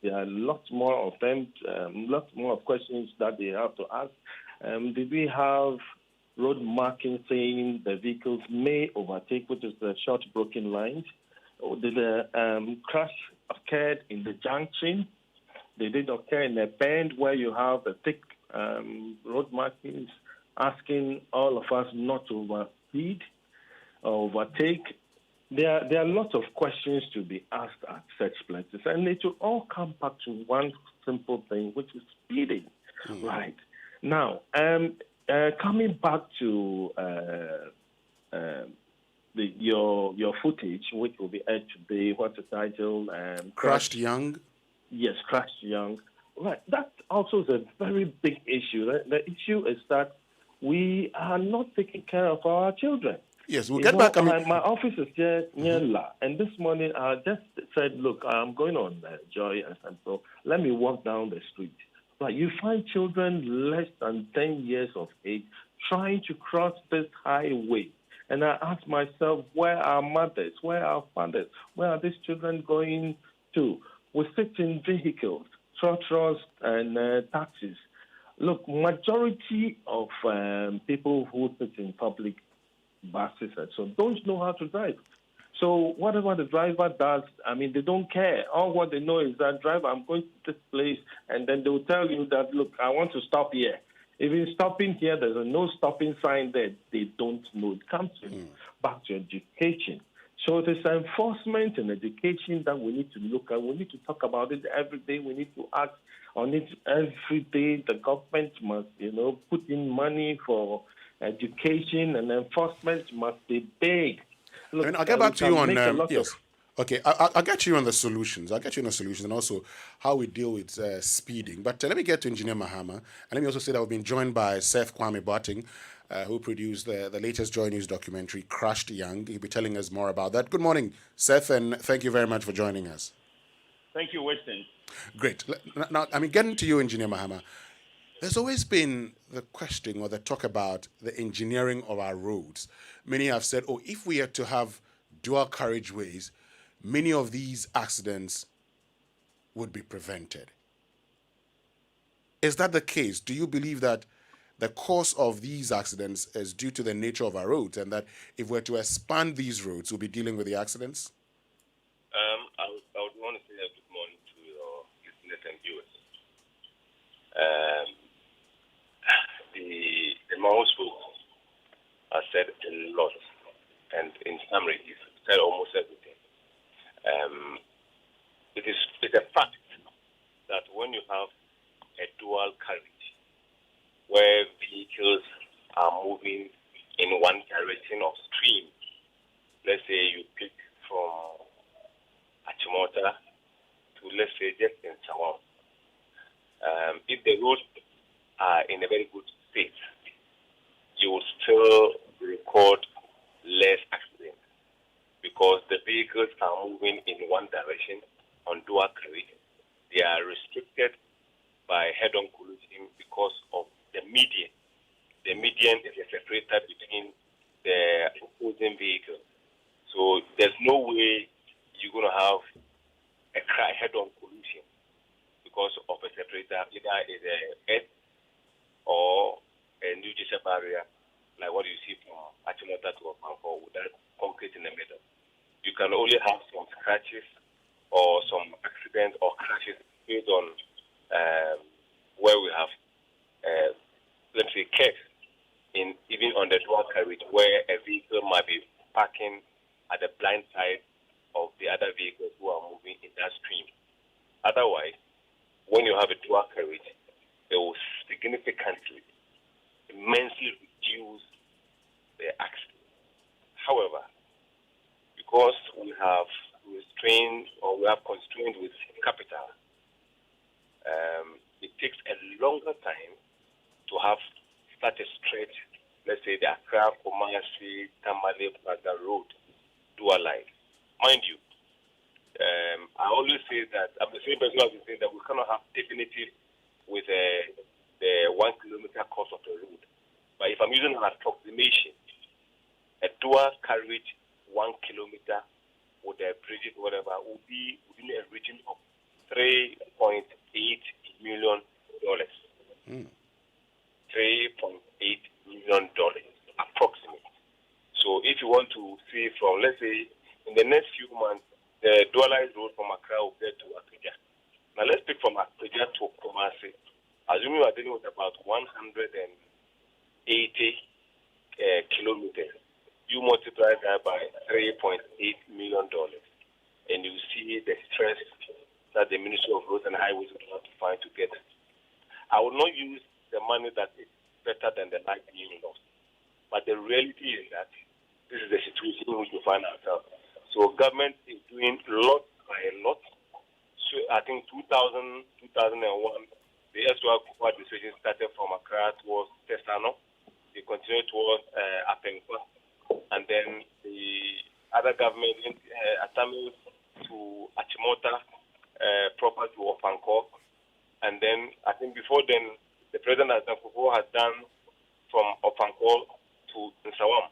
There are lots more of them, lots more of questions that they have to ask. Did we have road marking saying the vehicles may overtake, which is the short broken lines? Or did the crash occurred in the junction? Did it occur in a bend where you have a thick road markings asking all of us not to overspeed or overtake? There are lots of questions to be asked at such places, and it will all come back to one simple thing, which is speeding. Right. Now, coming back to your footage, which will be aired today, what's the title? Crushed Young? Yes, Crushed Young. Right. That also is a very big issue. The issue is that we are not taking care of our children. Yes, we'll get back. My office is there near La, and this morning I just said, look, I'm going on Joy, and so let me walk down the street. But you find children less than 10 years of age trying to cross this highway. And I ask myself, where are mothers? Where are fathers? Where are these children going to? We sit in vehicles, trotros and taxis. Look, majority of people who sit in public buses and so don't know how to drive. So whatever the driver does, they don't care. All what they know is that, driver, I'm going to this place, and then they'll tell you that, look, I want to stop here. Even stopping here, there's a no stopping sign there. They don't know. It comes back to education. So it is enforcement and education that we need to look at. We need to talk about it every day. We need to act on it every day. The government must, put in money for education, and enforcement must be big. Look, I'll get back to you on yes. Okay, I'll get you on the solutions. And also how we deal with speeding. But let me get to Engineer Mahama, and let me also say that we've been joined by Seth Kwame Boateng, who produced the latest Joy News documentary, Crushed Young. He'll be telling us more about that. Good morning, Seth, and thank you very much for joining us. Thank you, Weston. Great. Now, getting to you, Engineer Mahama. There's always been the question or the talk about the engineering of our roads. Many have said, if we are to have dual carriageways, many of these accidents would be prevented. Is that the case? Do you believe that the cause of these accidents is due to the nature of our roads, and that if we're to expand these roads, we'll be dealing with the accidents? I would want to say good morning to your listeners and viewers. The man spoke has said a lot, and in summary, he's said almost everything. It's a fact that when you have a dual carriage, where vehicles are moving in one direction of stream, let's say you pick from Achimota to, let's say, just in Sawam, if the roads are in a very good state, you will still record less accidents because the vehicles are moving in one direction on dual carriage. They are restricted by head-on collision because of the median. The median is a separator between the opposing vehicles. So there's no way you're going to have a head-on collision because of a separator. Either is a earth or a new barrier, like what you see from Achimota to Opanko with that concrete in the middle. You can only have some scratches or some accidents or crashes based on where we have, let's say, curves even on the dual carriage, where a vehicle might be parking at the blind side of the other vehicles who are moving in that stream. Otherwise, when you have a dual carriage, it will significantly, immensely reduce the accident. However, because we have constrained with capital, it takes a longer time to have such a stretch, let's say the Accra, Kumasi, Tamale, Plaza Road, dual line. Mind you, I always say that, I'm the same person who has been saying that we cannot have definitive with the 1 kilometer cost of the road. But if I'm using an approximation, a dual carriage 1 kilometer with the bridges, whatever, will be within a region of 3 $3.8 million. $3.8 million approximately. So if you want to see from, let's say, in the next few months, the dualized road from Accra will get to Abuja. Now let's pick from Abuja to Kumasi. Assuming we are dealing with about 180 kilometers, you multiply that by $3.8 million, and you see the stress that the Ministry of Roads and Highways would have to find together. I will not use the money that is better than the life being lost. But the reality is that this is the situation in which we find ourselves. So government is doing lot by a lot. So I think 2000, 2001, the SOA administration started from Accra towards Tesano. They continued towards Apenkwa. And then the other government, Atami to Achimota, proper to Ofankor. And then I think before then, the President has done from Ofankor to Nsawam.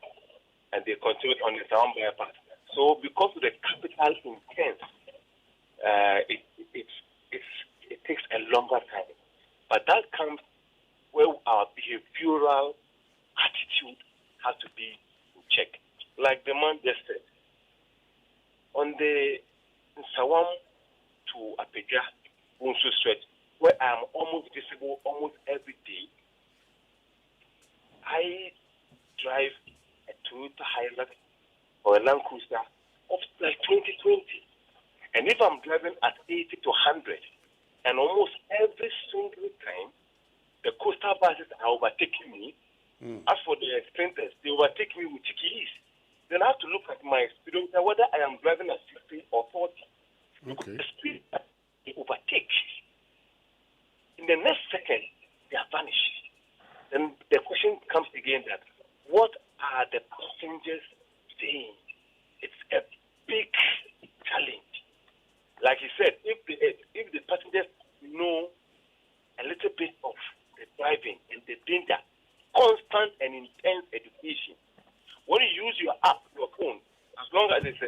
And they continued on the Nsawam bypass. So because of the capital intense, it takes a longer time. But that comes where our behavioral attitude has to be in check. Like the man just said, on the Nsawam to Apeja, Bunsu stretch, where I am almost visible almost every day, I drive a Toyota Hilux or a Land Cruiser of like 2020. And if I'm driving at 80 to 100, and almost every single time, the coastal buses are overtaking me. As for the sprinters, they overtake me with keys. Then I have to look at my speedometer, whether I am driving at 60 or 40. Okay. The speed that they overtake, in the next second, they are vanished. Then the question comes again that, what are the passengers saying? It's a big challenge. Like he said, if the passengers know a little bit of the driving and the danger, constant and intense education. When you use your app, your phone, as long as it's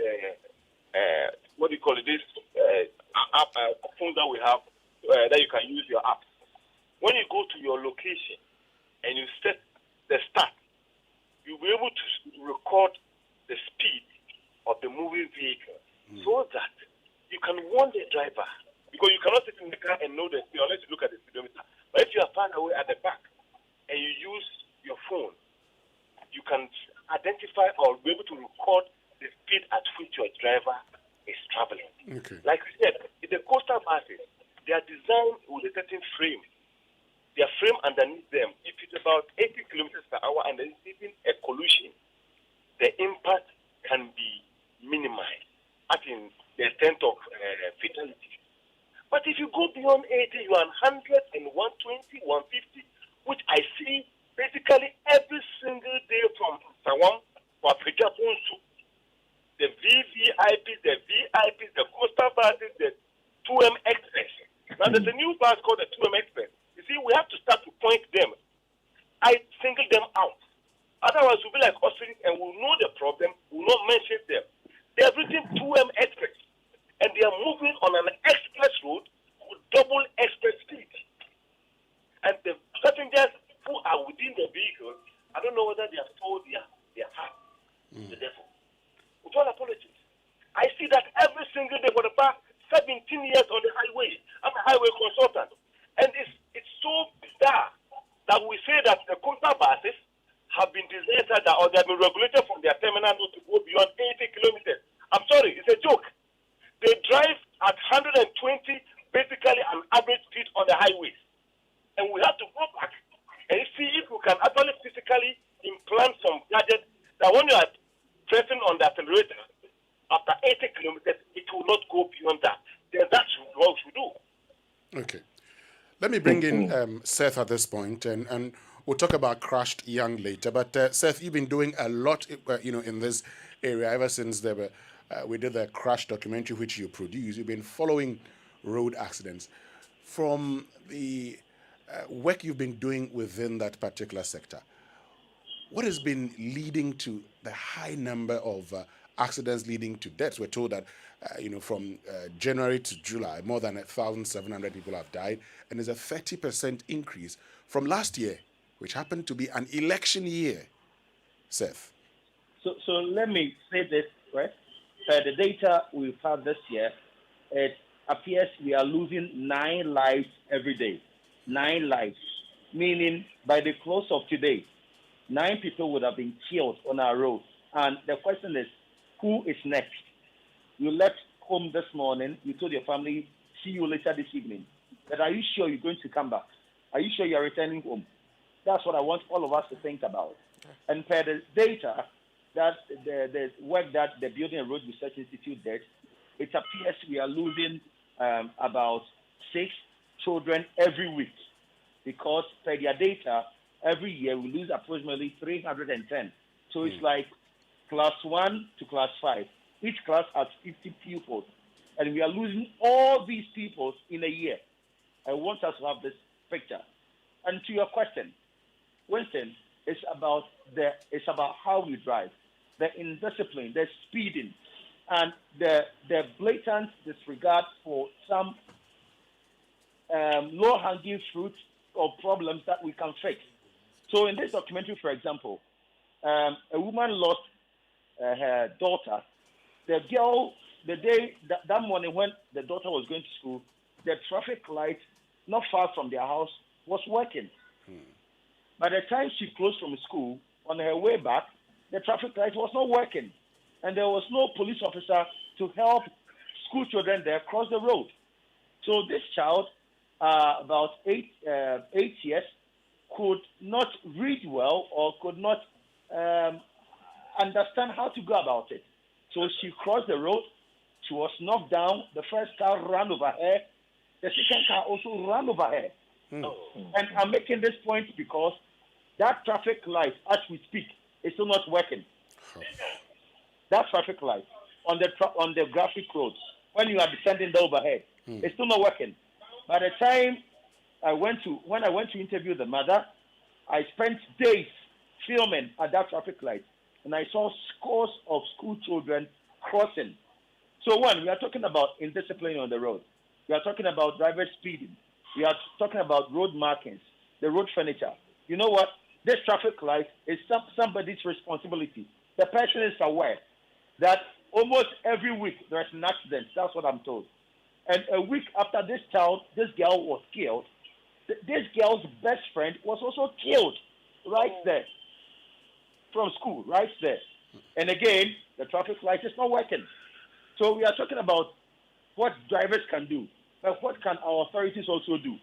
what do you call it, this app, phone that we have, that you can use your app. When you go to your location and you set the start, you'll be able to record the speed of the moving vehicle so that you can warn the driver, because you cannot sit in the car and know the speed unless you look at the speedometer. But if you are far away at the back and you use your phone, you can identify or be able to record the speed at which your driver is traveling. Okay. Like we said, the coastal buses, they are designed with a certain frame. Their frame underneath them, if it's about 80 kilometers per hour and there's even a collision, the impact can be minimized, as in the extent of fatality. But if you go beyond 80, you are 100 and 120, 150, which I see basically every single day from Sawam to Abuja Bunsu. The VVIPs, the coastal buses, the 2M Express. Now there's a new bus called the 2M Express. You see, we have to start to point them. I single them out. Otherwise, we'll be like Australia and we'll know the problem, we'll not mention them. They're written 2M Express. And they are moving on an express road with double express speed. And the passengers who are within the vehicle, I don't know whether they have told their heart to the devil. With all apologies. I see that every single day for the past 17 years on the highway. I'm a highway consultant. And it's so bizarre that we say that the coastal buses have been designed that, or they have been regulated from their terminal to go beyond 80 kilometers. I'm sorry, it's a joke. They drive at 120, basically an average speed on the highways. And we have to go back and see if we can actually physically implant some gadgets that when you are pressing on the accelerator, after 80 kilometers, it will not go beyond that. Then that's what we should do. Okay. Let me bring in Seth at this point, and we'll talk about crashed young later. But Seth, you've been doing a lot, in this area ever since we did the crash documentary which you produced. You've been following road accidents. From the work you've been doing within that particular sector, what has been leading to the high number of accidents leading to deaths. We're told that, from January to July, more than 1,700 people have died, and there's a 30% increase from last year, which happened to be an election year. Seth. So let me say this, right? The data we've had this year, it appears we are losing 9 lives every day. 9 lives. Meaning, by the close of today, 9 people would have been killed on our road. And the question is, who is next? You left home this morning, you told your family, see you later this evening. But are you sure you're going to come back? Are you sure you're returning home? That's what I want all of us to think about. And per the data, that the work that the Building and Road Research Institute did, it appears we are losing about 6 children every week, because per their data, every year we lose approximately 310. So it's like class 1 to class 5. Each class has 50 pupils, and we are losing all these pupils in a year. I want us to have this picture. And to your question, Winston, it's about how we drive, the indiscipline, the speeding, and the blatant disregard for some low-hanging fruit or problems that we can fix. So in this documentary, for example, a woman lost her daughter. The girl, the day that morning when the daughter was going to school, the traffic light not far from their house was working. By the time she closed from school, on her way back, the traffic light was not working. And there was no police officer to help school children there cross the road. So this child, about 8 years, could not read well or could not understand how to go about it. So she crossed the road. She was knocked down. The first car ran over her. The second car also ran over her. And I'm making this point because that traffic light, as we speak, is still not working. That traffic light on the graphic road, when you are descending the overhead, it's still not working. By the time when I went to interview the mother, I spent days filming at that traffic light, and I saw scores of school children crossing. So we are talking about indiscipline on the road. We are talking about driver speeding. We are talking about road markings, the road furniture. You know what? This traffic light is somebody's responsibility. The person is aware that almost every week there is an accident. That's what I'm told. And a week after this girl was killed, this girl's best friend was also killed right there from school, right there. And again, the traffic light is not working. So we are talking about what drivers can do, but what can our authorities also do?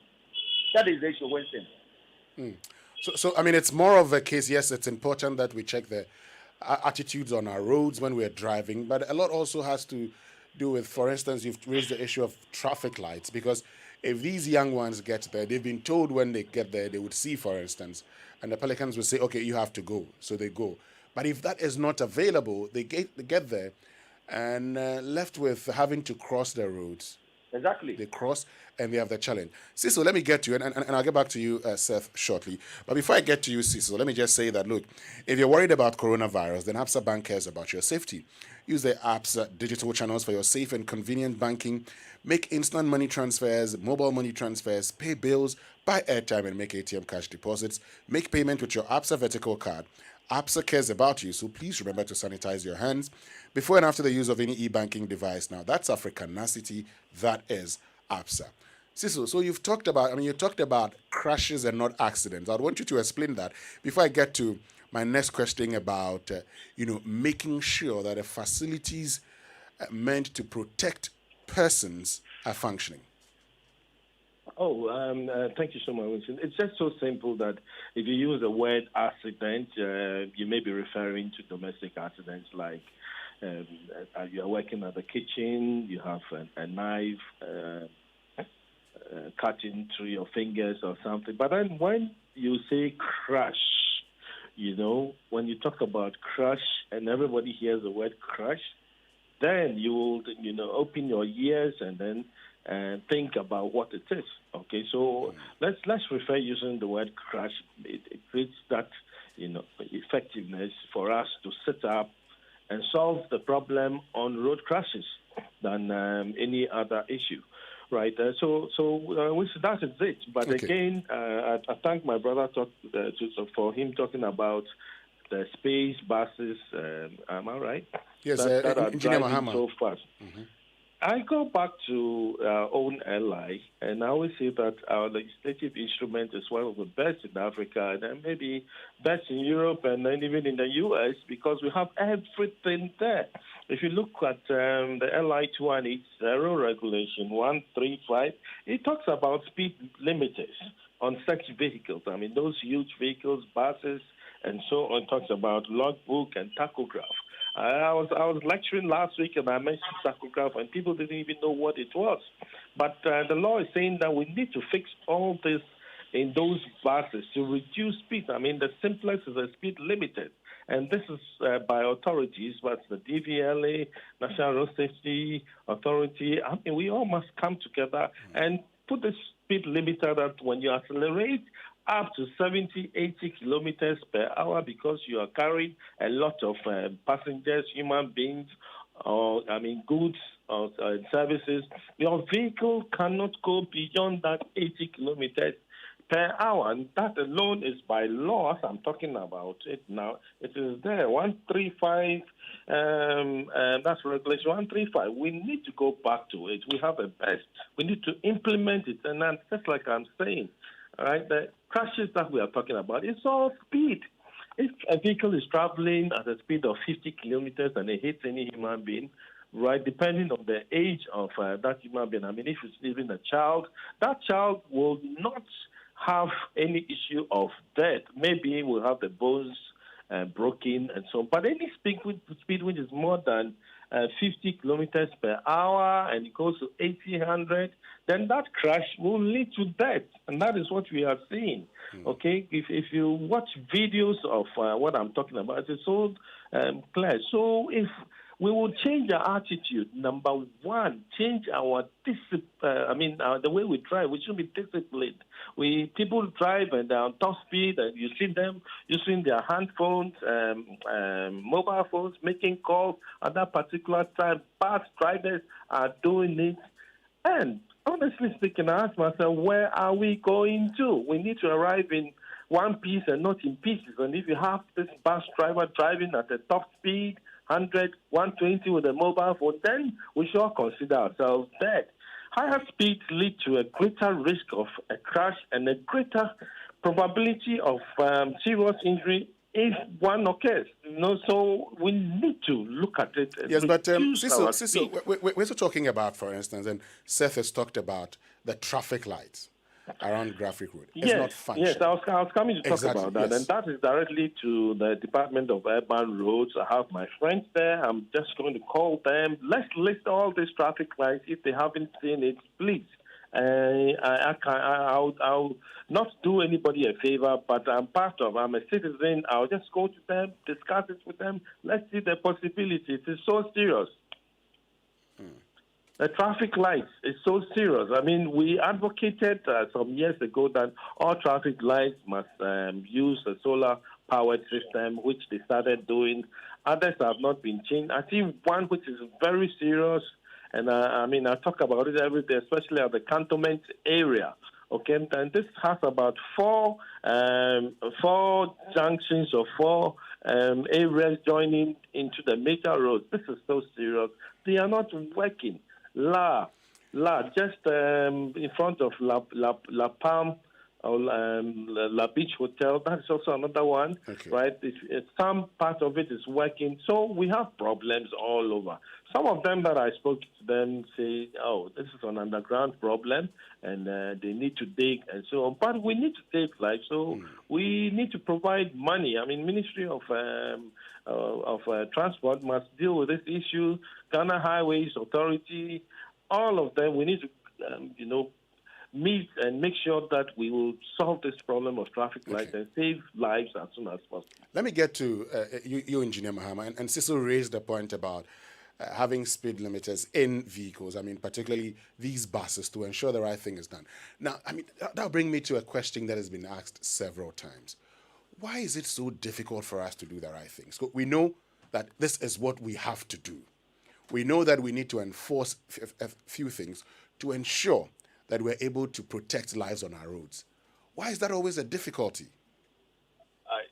That is the issue, Winston. So I mean, it's more of a case. Yes, it's important that we check the attitudes on our roads when we're driving, but a lot also has to do with, for instance, you've raised the issue of traffic lights, because if these young ones get there, they've been told when they get there, they would see, for instance, and the Pelicans would say, okay, you have to go. So they go. But if that is not available, they get there and left with having to cross the roads. Exactly. They cross and they have the challenge. Cecil, let me get to you, and I'll get back to you, Seth, shortly. But before I get to you, Cecil, let me just say that, look, if you're worried about coronavirus, then Absa Bank cares about your safety. Use the Absa digital channels for your safe and convenient banking. Make instant money transfers, mobile money transfers, pay bills, buy airtime, and make ATM cash deposits. Make payment with your Absa vertical card. Absa cares about you, so please remember to sanitize your hands before and after the use of any e-banking device. Now, that's Africanacity. That is Absa. Cecil, so you talked about crashes and not accidents. I want you to explain that before I get to my next question about, making sure that the facilities meant to protect persons are functioning. Thank you so much, Winston. It's just so simple that if you use the word accident, you may be referring to domestic accidents like you are working at the kitchen, you have a knife cutting through your fingers or something. But then when you say crash, when you talk about crash and everybody hears the word crash, then you will, open your ears and then think about what it is. Okay, so let's refer using the word crash. It creates that, effectiveness for us to sit up and solve the problem on road crashes than any other issue. Right, that is it. But Okay. again, I thank my brother for him talking about the space buses. Am I right? Yes, that are Engineer driving Mahama. so fast. I go back to our own ally, and I always say that our legislative instrument is one of the best in Africa, and then maybe best in Europe and then even in the U.S. because we have everything there. If you look at the LI 280 regulation 135, it talks about speed limiters on such vehicles. I mean, those huge vehicles, buses, and so on. Talks about logbook and tachograph. I was lecturing last week and I mentioned tachograph and people didn't even know what it was. But the law is saying that we need to fix all this in those buses to reduce speed. I mean, the simplest is a speed limited. And this is by authorities, but the DVLA, National Road Safety Authority. I mean, we all must come together and put the speed limiter that when you accelerate up to 70, 80 kilometers per hour because you are carrying a lot of passengers, human beings, or goods or services. Your vehicle cannot go beyond that 80 kilometers per hour, and that alone is by law. As I'm talking about it now, it is there. 135. That's regulation 135. We need to go back to it. We have a best. We need to implement it, and that's just like I'm saying. All right, the crashes that we are talking about, it's all speed. If a vehicle is traveling at a speed of 50 kilometers and it hits any human being, right, depending on the age of that human being, I mean, if it's even a child, that child will not have any issue of death. Maybe we'll have the bones broken and so on. But any speed which is more than 50 kilometers per hour and it goes to 80, 100, then that crash will lead to death. And that is what we are seeing. Okay? If you watch videos of what I'm talking about, it's so clear. So if we will change our attitude, number one, change our the way we drive. We should be disciplined. People drive and they're on top speed, and you see them using their handphones, mobile phones, making calls at that particular time. Bus drivers are doing it. And honestly speaking, I ask myself, where are we going to? We need to arrive in one piece and not in pieces. And if you have this bus driver driving at a top speed, 100, 120 with a mobile phone, then we should consider ourselves dead. Higher speeds lead to a greater risk of a crash and a greater probability of serious injury if one occurs. So we need to look at it. Yes, but Cecil, we're still talking about, for instance, and Seth has talked about the traffic lights around Graphic Road. It's not functional. Yes, I was coming to talk about that, yes. And that is directly to the Department of Urban Roads. I have my friends there. I'm just going to call them. Let's list all these traffic lights. If they haven't seen it, please. I'll not do anybody a favor, but I'm a citizen. I'll just go to them, discuss it with them. Let's see the possibility. It is so serious. The traffic lights is so serious. I mean, we advocated some years ago that all traffic lights must use a solar-powered system, which they started doing. Others have not been changed. I see one which is very serious, and I talk about it every day, especially at the cantonment area. Okay, and this has about four junctions or four areas joining into the major roads. This is so serious. They are not working. Just in front of La Palm or La Beach Hotel. That's also another one, okay. Right? Some part of it is working. So we have problems all over. Some of them that I spoke to them say, oh, this is an underground problem, and they need to dig and so on. But we need to save lives, so we need to provide money. I mean, Ministry of Transport must deal with this issue. Ghana Highways Authority, all of them, we need to, meet and make sure that we will solve this problem of traffic lights and save lives as soon as possible. Let me get to you, Engineer Mahama, and Cecil raised the point about having speed limiters in vehicles, particularly these buses, to ensure the right thing is done. Now, that'll bring me to a question that has been asked several times. Why is it so difficult for us to do the right things? We know that this is what we have to do. We know that we need to enforce a few things to ensure that we're able to protect lives on our roads. Why is that always a difficulty? I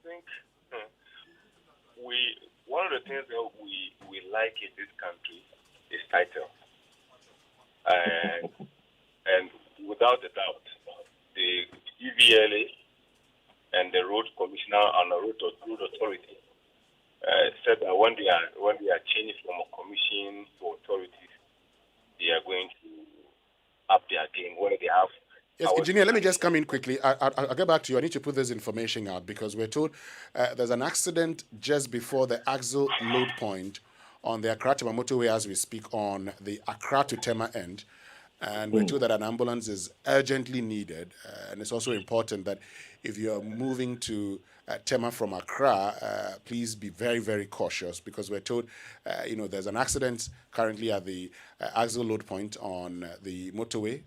think one of the things that we like in this country is title. And without a doubt, the EVLA and the road commissioner and the road authority said that when they are changing from a commission to authorities, they are going to up their game where they have. Yes, engineer, let me just come in quickly. I'll get back to you. I need to put this information out because we're told there's an accident just before the Axle load point on the Accra-Tema motorway as we speak on the Accra to Tema end. And we're told that an ambulance is urgently needed. And it's also important that if you're moving to Tema from Accra, please be very, very cautious because we're told, there's an accident currently at the Axle load point on the motorway.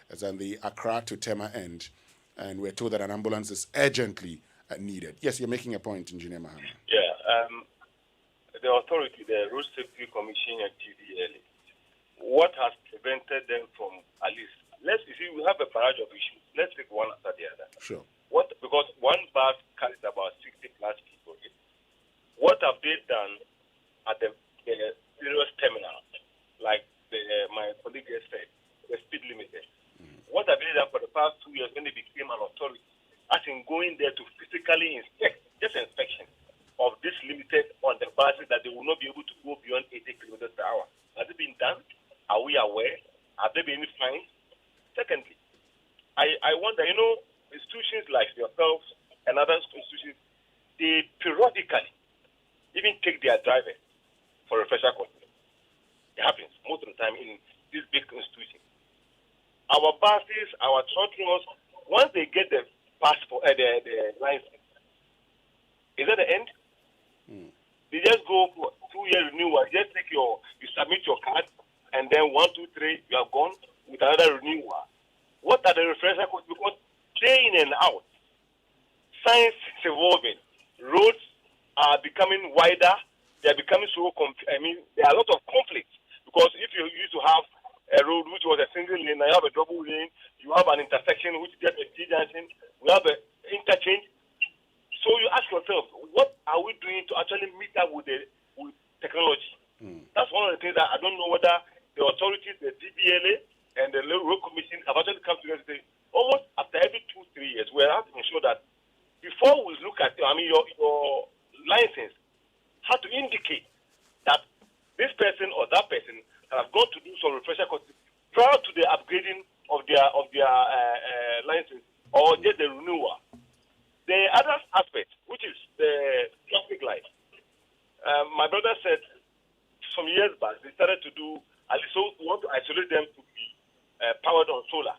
It's on the Accra to Tema end. And we're told that an ambulance is urgently needed. Yes, you're making a point, Engineer Mahama. Yeah. The authority, the Road Safety Commission and TVLA, what has prevented them from at least, we have a barrage of issues. Let's take one after the other. Sure. Because one bus carries about 60 plus people. What have they done at the serious terminal, like my colleague has said, the speed limiter? What have they done for the past 2 years when they became an authority? As in going there to physically inspect, just inspection of this limited on the buses that they will not be able to go beyond 80 kilometers per hour. Has it been done? Are we aware? Have there been any fines? Secondly, I wonder, institutions like yourselves and other institutions, they periodically even take their drivers for refresher courses. It happens most of the time in these big institutions. Our buses, our truckers, once they get the passport, the license, is that the end? They just go for 2-year renewal. Just you submit your card, and then 1, 2, 3, you are gone with another renewal. What are the refresher courses? Because day in and out, science is evolving. Roads are becoming wider. They are becoming there are a lot of conflicts. Because if you used to have a road which was a single lane, now you have a double lane, you have an intersection which gets a T-junction, we have an interchange. So you ask yourself, what are we doing to actually meet up with technology? That's one of the things that I don't know whether the authorities, the DBLA, and the Road Commission have actually come together and say, almost after every 2-3 years, we have to ensure that before we look at your license, have to indicate that this person or that person have gone to do some refresher courses prior to the upgrading of their license or just the renewal. The other aspect, which is the traffic light, my brother said some years back they started to do, at least we want to isolate them to be powered on solar.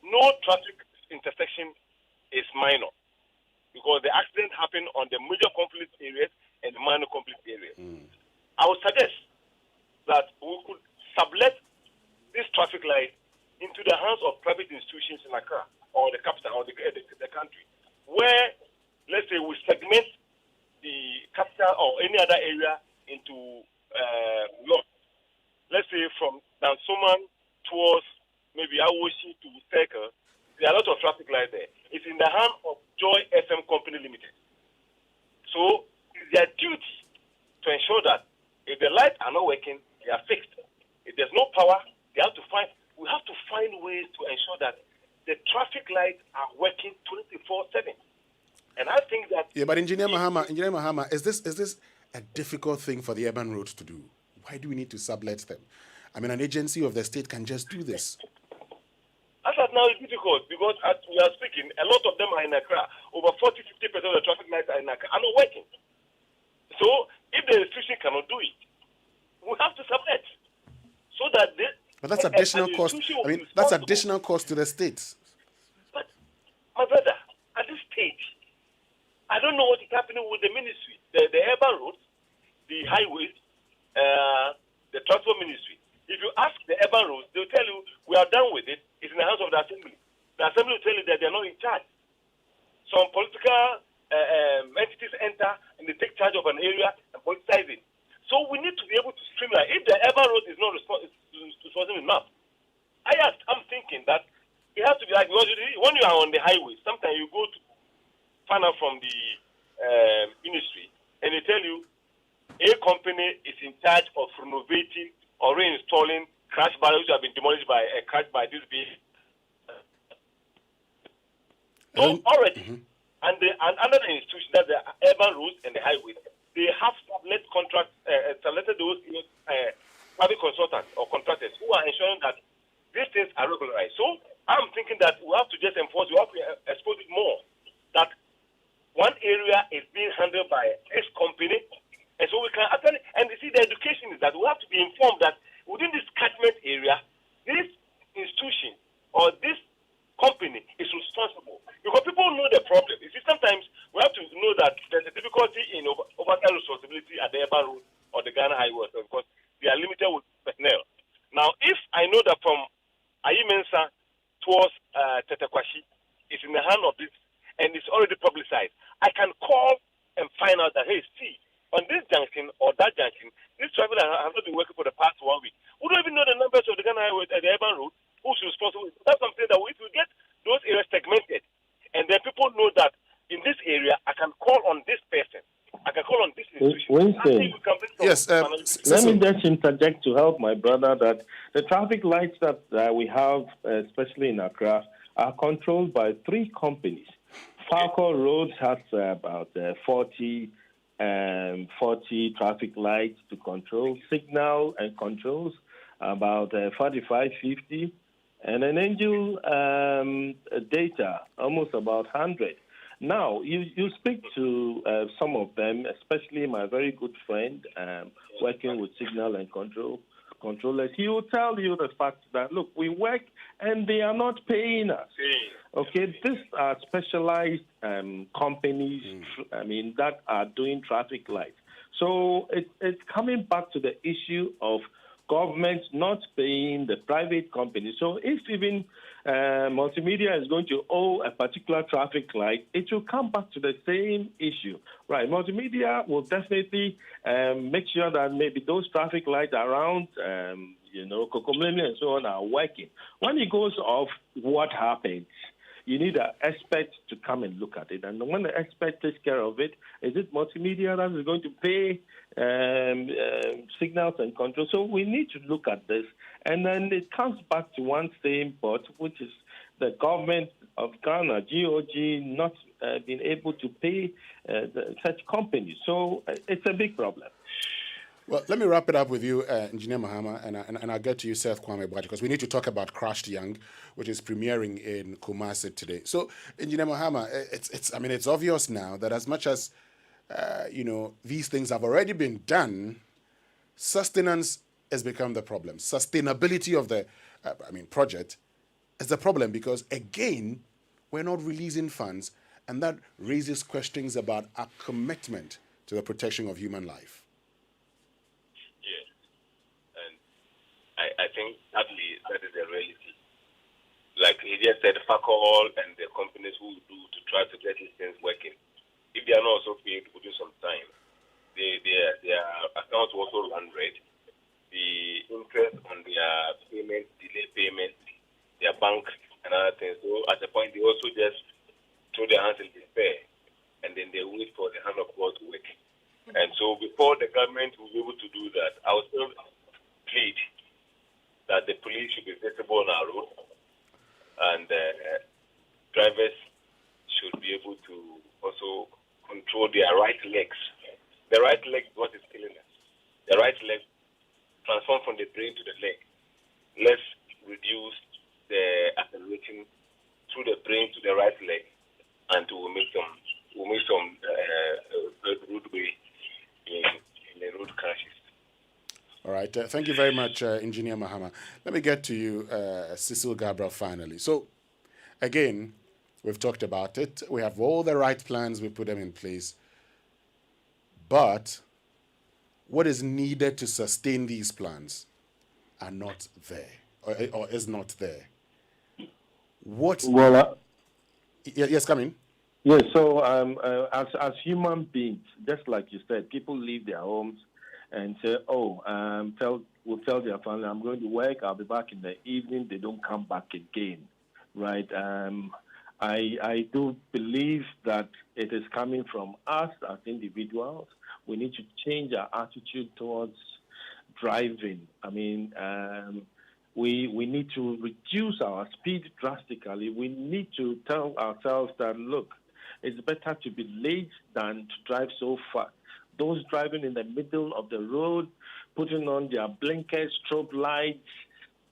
No traffic intersection is minor because the accident happened on the major conflict areas and the minor conflict areas. I would suggest that we could sublet this traffic light into the hands of private institutions in Accra or the capital or the country, where, let's say, we segment the capital or any other area into lots. Let's say from Dansoman towards maybe Awoshi to Circle, there are a lot of traffic lights there. It's in the hand of Joy FM Company Limited. So it's their duty to ensure that if the lights are not working, they are fixed. If there's no power, we have to find ways to ensure that the traffic lights are working 24/7. And I think that... Yeah, but Engineer Mahama, is this a difficult thing for the urban roads to do? Why do we need to sublet them? I mean, an agency of the state can just do this. As of now, it's difficult because as we are speaking, a lot of them are in Accra. Over 40-50% of the traffic lights are in Accra are not working. So if the institution cannot do it, we have to sublet. So that but that's additional cost. I mean, that's additional cost to the states. But, my brother, at this stage, I don't know what is happening with the ministry, the urban roads, the highways, the transport ministry. If you ask the urban roads, they'll tell you, we are done with it. It's in the hands of the assembly. The assembly will tell you that they're not in charge. Some political entities enter and and they take charge of an area and politicize it. So we need to be able to streamline. If the urban road is not responsible enough, I'm thinking that it has to be like, because when you are on the highway, sometimes you go to find out from the ministry, and they tell you a company is in charge of renovating or reinstalling crash barriers which have been demolished by a crash by this vehicle. So already, and under the institution, that the urban roads and the highways, they have selected those private consultants or contractors who are ensuring that these things are regularized. So I'm thinking that we have to just enforce, we have to expose it more, that one area is being handled by this company, and so we can actually, and you see, the education is that we have to be informed that within this catchment area, this institution or this company is responsible. Because people know the problem. You see, sometimes we have to know that there's a difficulty in oversight responsibility at the urban road or the Ghana highway, because they are limited with personnel. Now, if I know that from Ayimensa towards Tetekwashi is in the hand of this, and it's already publicized, I can call and find out that, hey, see, on this junction or that junction, this traffic have not been working for the past 1 week. We don't even know the numbers of the Ghana highway and the urban road, who's responsible. That's something that if we get those areas segmented, and then people know that in this area, I can call on this person, I can call on this institution. Winston, yes, let me just interject to help my brother that the traffic lights that we have, especially in Accra, are controlled by 3 companies. Falco Roads has about 40 traffic lights to control, signal and controls about 45, 50, and an Angel data almost about 100. Now, you speak to some of them, especially my very good friend working with signal and controllers. He will tell you the fact that, look, we work and they are not paying us. Okay, these are specialized companies, that are doing traffic lights. So it's coming back to the issue of government not paying the private companies. So if even multimedia is going to owe a particular traffic light, it will come back to the same issue. Right, multimedia will definitely make sure that maybe those traffic lights around, Kokomlemi and so on are working. When it goes off, what happens? You need an expert to come and look at it. And when the expert takes care of it, is it multimedia that is going to pay signals and control? So we need to look at this. And then it comes back to one same pot, which is the government of Ghana, GOG, not being able to pay such companies. So it's a big problem. Well, let me wrap it up with you, Engineer Mahama, and I'll get to you, Seth Kwame Boakye, because we need to talk about Crushed Young, which is premiering in Kumasi today. So, Engineer Mahama, it's obvious now that as much as these things have already been done, sustenance has become the problem. Sustainability of the project is the problem because, again, we're not releasing funds, and that raises questions about our commitment to the protection of human life. I think sadly that is a reality. Like he just said, Fakol and the companies who do to try to get these things working, if they are not also paid within some time, their accounts will also run red. The interest on their payment, delay payment, their bank and other things. So at a point they also just throw their hands in despair and then they wait for the hand of God to work. And so before the government will be able to do that, I will still plead that the police should be visible on our road, and drivers should be able to also control their right legs. The right leg is what is killing us. The right leg transform from the brain to the leg. Let's reduce the accelerating through the brain to the right leg, and we'll make some roadway in the road crashes. All right. Thank you very much, Engineer Mahama. Let me get to you, Cecil Gabriel, finally. So, again, we've talked about it. We have all the right plans. We put them in place. But what is needed to sustain these plans are not there, or is not there. What? Well, yes, come in. Yes, so as human beings, just like you said, people leave their homes and say, "Oh, will tell their family, I'm going to work. I'll be back in the evening." They don't come back again, right? I do believe that it is coming from us as individuals. We need to change our attitude towards driving. I mean, we need to reduce our speed drastically. We need to tell ourselves that, look, it's better to be late than to drive so fast. Those driving in the middle of the road, putting on their blinkers, strobe lights,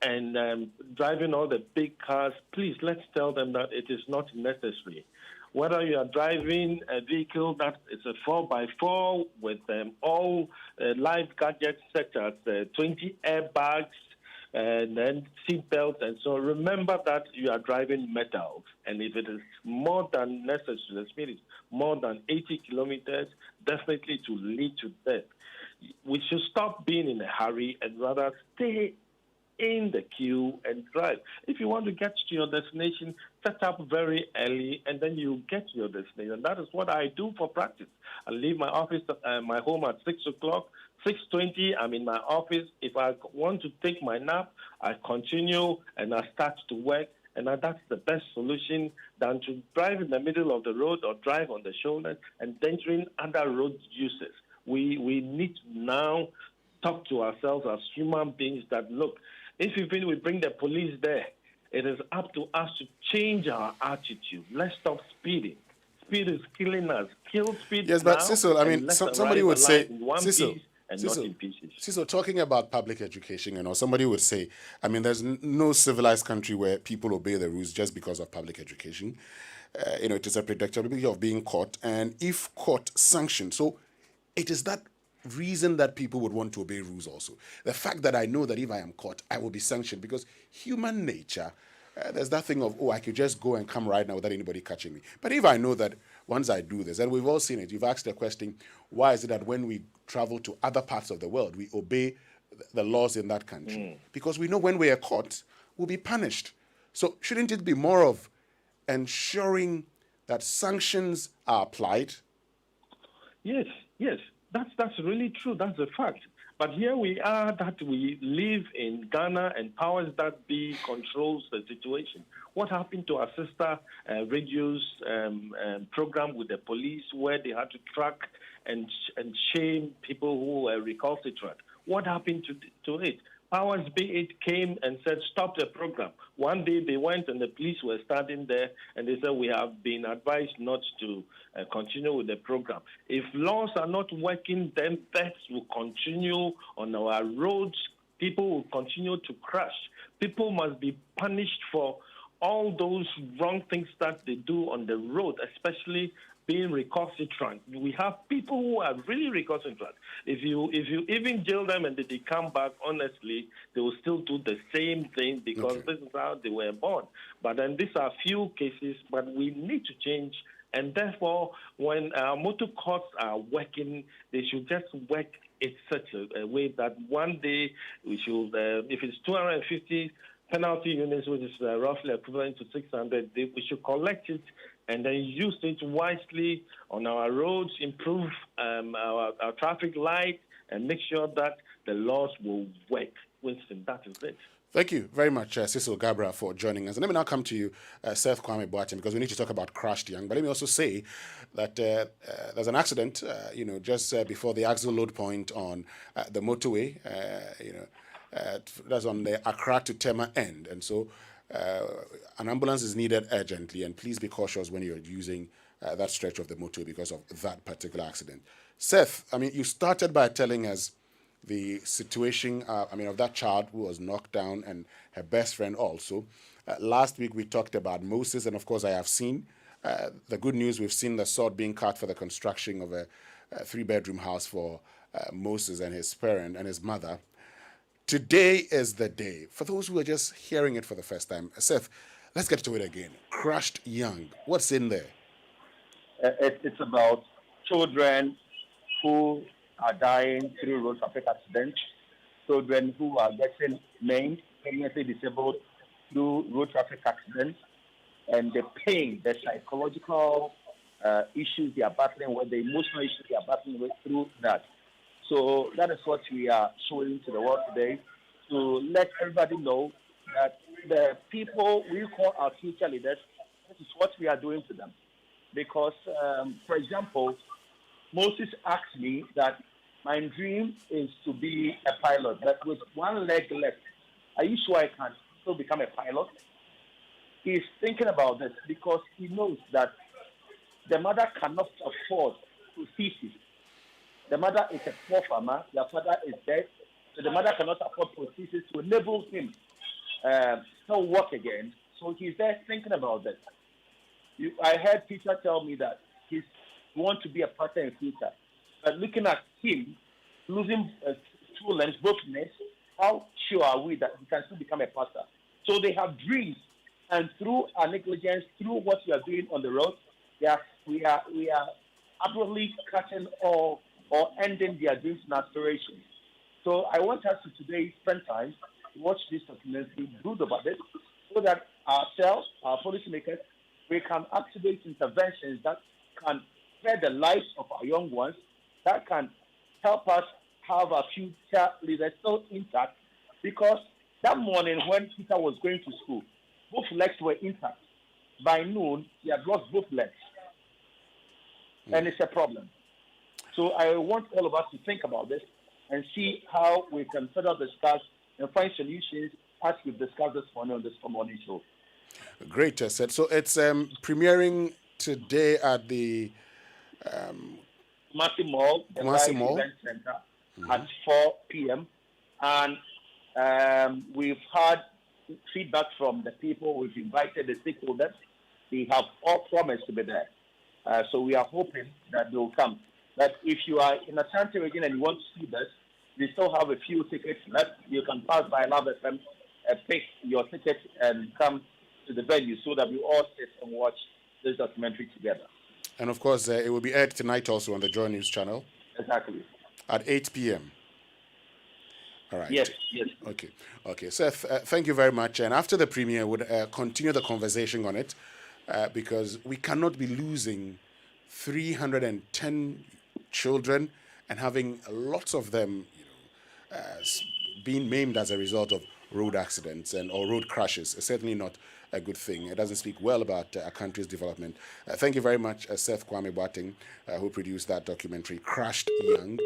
and driving all the big cars, please, let's tell them that it is not necessary. Whether you are driving a vehicle that is a 4x4 with all live gadgets such as 20 airbags, and then seat belts and so on. Remember that you are driving metal, and if it is more than necessary, the speed is more than 80 kilometers, definitely to lead to death. We should stop being in a hurry and rather stay in the queue and drive. If you want to get to your destination, set up very early, and then you get to your destination. That is what I do for practice. I leave my office, my home at 6 o'clock. 6:20, I'm in my office. If I want to take my nap, I continue and I start to work. And that's the best solution than to drive in the middle of the road or drive on the shoulder and endangering other road users. We need to now talk to ourselves as human beings that, look, if even we bring the police there, it is up to us to change our attitude. Let's stop speeding. Speed is killing us. Kill speed. Yes, but Cecil, I mean, somebody would say, Cecil, not in pieces. So talking about public education, somebody would say, I mean, there's no civilized country where people obey the rules just because of public education. It is a predictability of being caught, and if caught, sanctioned. So it is that reason that people would want to obey rules also. The fact that I know that if I am caught, I will be sanctioned, because human nature, there's that thing of, I could just go and come right now without anybody catching me. But if I know that once I do this, and we've all seen it, you've asked the question, why is it that when we travel to other parts of the world, we obey the laws in that country? Because we know when we are caught, we'll be punished. So shouldn't it be more of ensuring that sanctions are applied? Yes. That's really true. That's a fact. But here we are that we live in Ghana and powers that be controls the situation. What happened to our sister radio's program with the police where they had to track and shame people who were recalcitrant? What happened to it? Powers be it came and said, stop the program. One day they went and the police were standing there and they said, we have been advised not to continue with the program. If laws are not working, then thefts will continue on our roads. People will continue to crash. People must be punished for all those wrong things that they do on the road, especially being recalcitrant. We have people who are really recalcitrant. If you even jail them and they come back, honestly, they will still do the same thing because this is how they were born. But then these are few cases, but we need to change. And therefore, when our motor courts are working, they should just work in such a way that one day we should, if it's 250 penalty units, which is roughly equivalent to 600, we should collect it and then use it wisely on our roads, improve our traffic light, and make sure that the laws will work. Winston, that is it. Thank you very much, Cecil Gabra, for joining us. And let me now come to you, Seth Kwame Boateng, because we need to talk about crashed young. But let me also say that there's an accident, just before the axle load point on the motorway, that's on the Accra to Tema end. And so an ambulance is needed urgently, and please be cautious when you're using that stretch of the motorway because of that particular accident. Seth, I mean, you started by telling us the situation, of that child who was knocked down and her best friend also. Last week we talked about Moses, and of course I have seen the good news. We've seen the sod being cut for the construction of a 3-bedroom house for Moses and his parent and his mother. Today is the day. For those who are just hearing it for the first time, Seth, let's get to it again. Crushed young. What's in there? It's about children who are dying through road traffic accidents, children who are getting maimed, permanently disabled through road traffic accidents, and the pain, the psychological issues they are battling with, the emotional issues they are battling with through that. So that is what we are showing to the world today, to let everybody know that the people we call our future leaders, this is what we are doing to them. Because, for example, Moses asked me that my dream is to be a pilot, but with one leg left. Are you sure I can still become a pilot? He's thinking about this because he knows that the mother cannot afford to cease it. The mother is a poor farmer. Their father is dead. So the mother cannot afford prosthesis to enable him still work again. So he's there thinking about that. I heard Peter tell me that he wants to be a pastor in future. But looking at him losing two limbs, both legs, how sure are we that he can still become a pastor? So they have dreams, and through our negligence, through what we are doing on the road, we are abruptly cutting or ending their dreams and aspirations. So I want us to today spend time to watch this documentary, brood about it, so that ourselves, our policymakers, we can activate interventions that can spare the lives of our young ones, that can help us have our future leaders still intact. Because that morning when Peter was going to school, both legs were intact. By noon, he had lost both legs. And it's a problem. So I want all of us to think about this and see how we can further discuss and find solutions as we've discussed this morning on this morning show. Great, Seth. So it's premiering today at the Kumasi Mall, the Kumasi Live Mall. Event Center, at 4 p.m. And we've had feedback from the people we've invited, the stakeholders. They have all promised to be there. So we are hoping that they will come. But if you are in Ashanti region and you want to see this, we still have a few tickets left. You can pass by Love FM, pick your ticket, and come to the venue so that we all sit and watch this documentary together. And of course, it will be aired tonight also on the Joy News channel. Exactly. At 8 p.m. All right. Yes. Okay. Seth, thank you very much. And after the premiere, we'll continue the conversation on it because we cannot be losing 310 children and having lots of them, being maimed as a result of road accidents or road crashes. It's certainly not a good thing. It doesn't speak well about our country's development. Thank you very much, Seth Kwame Boateng, who produced that documentary, Crashed Young,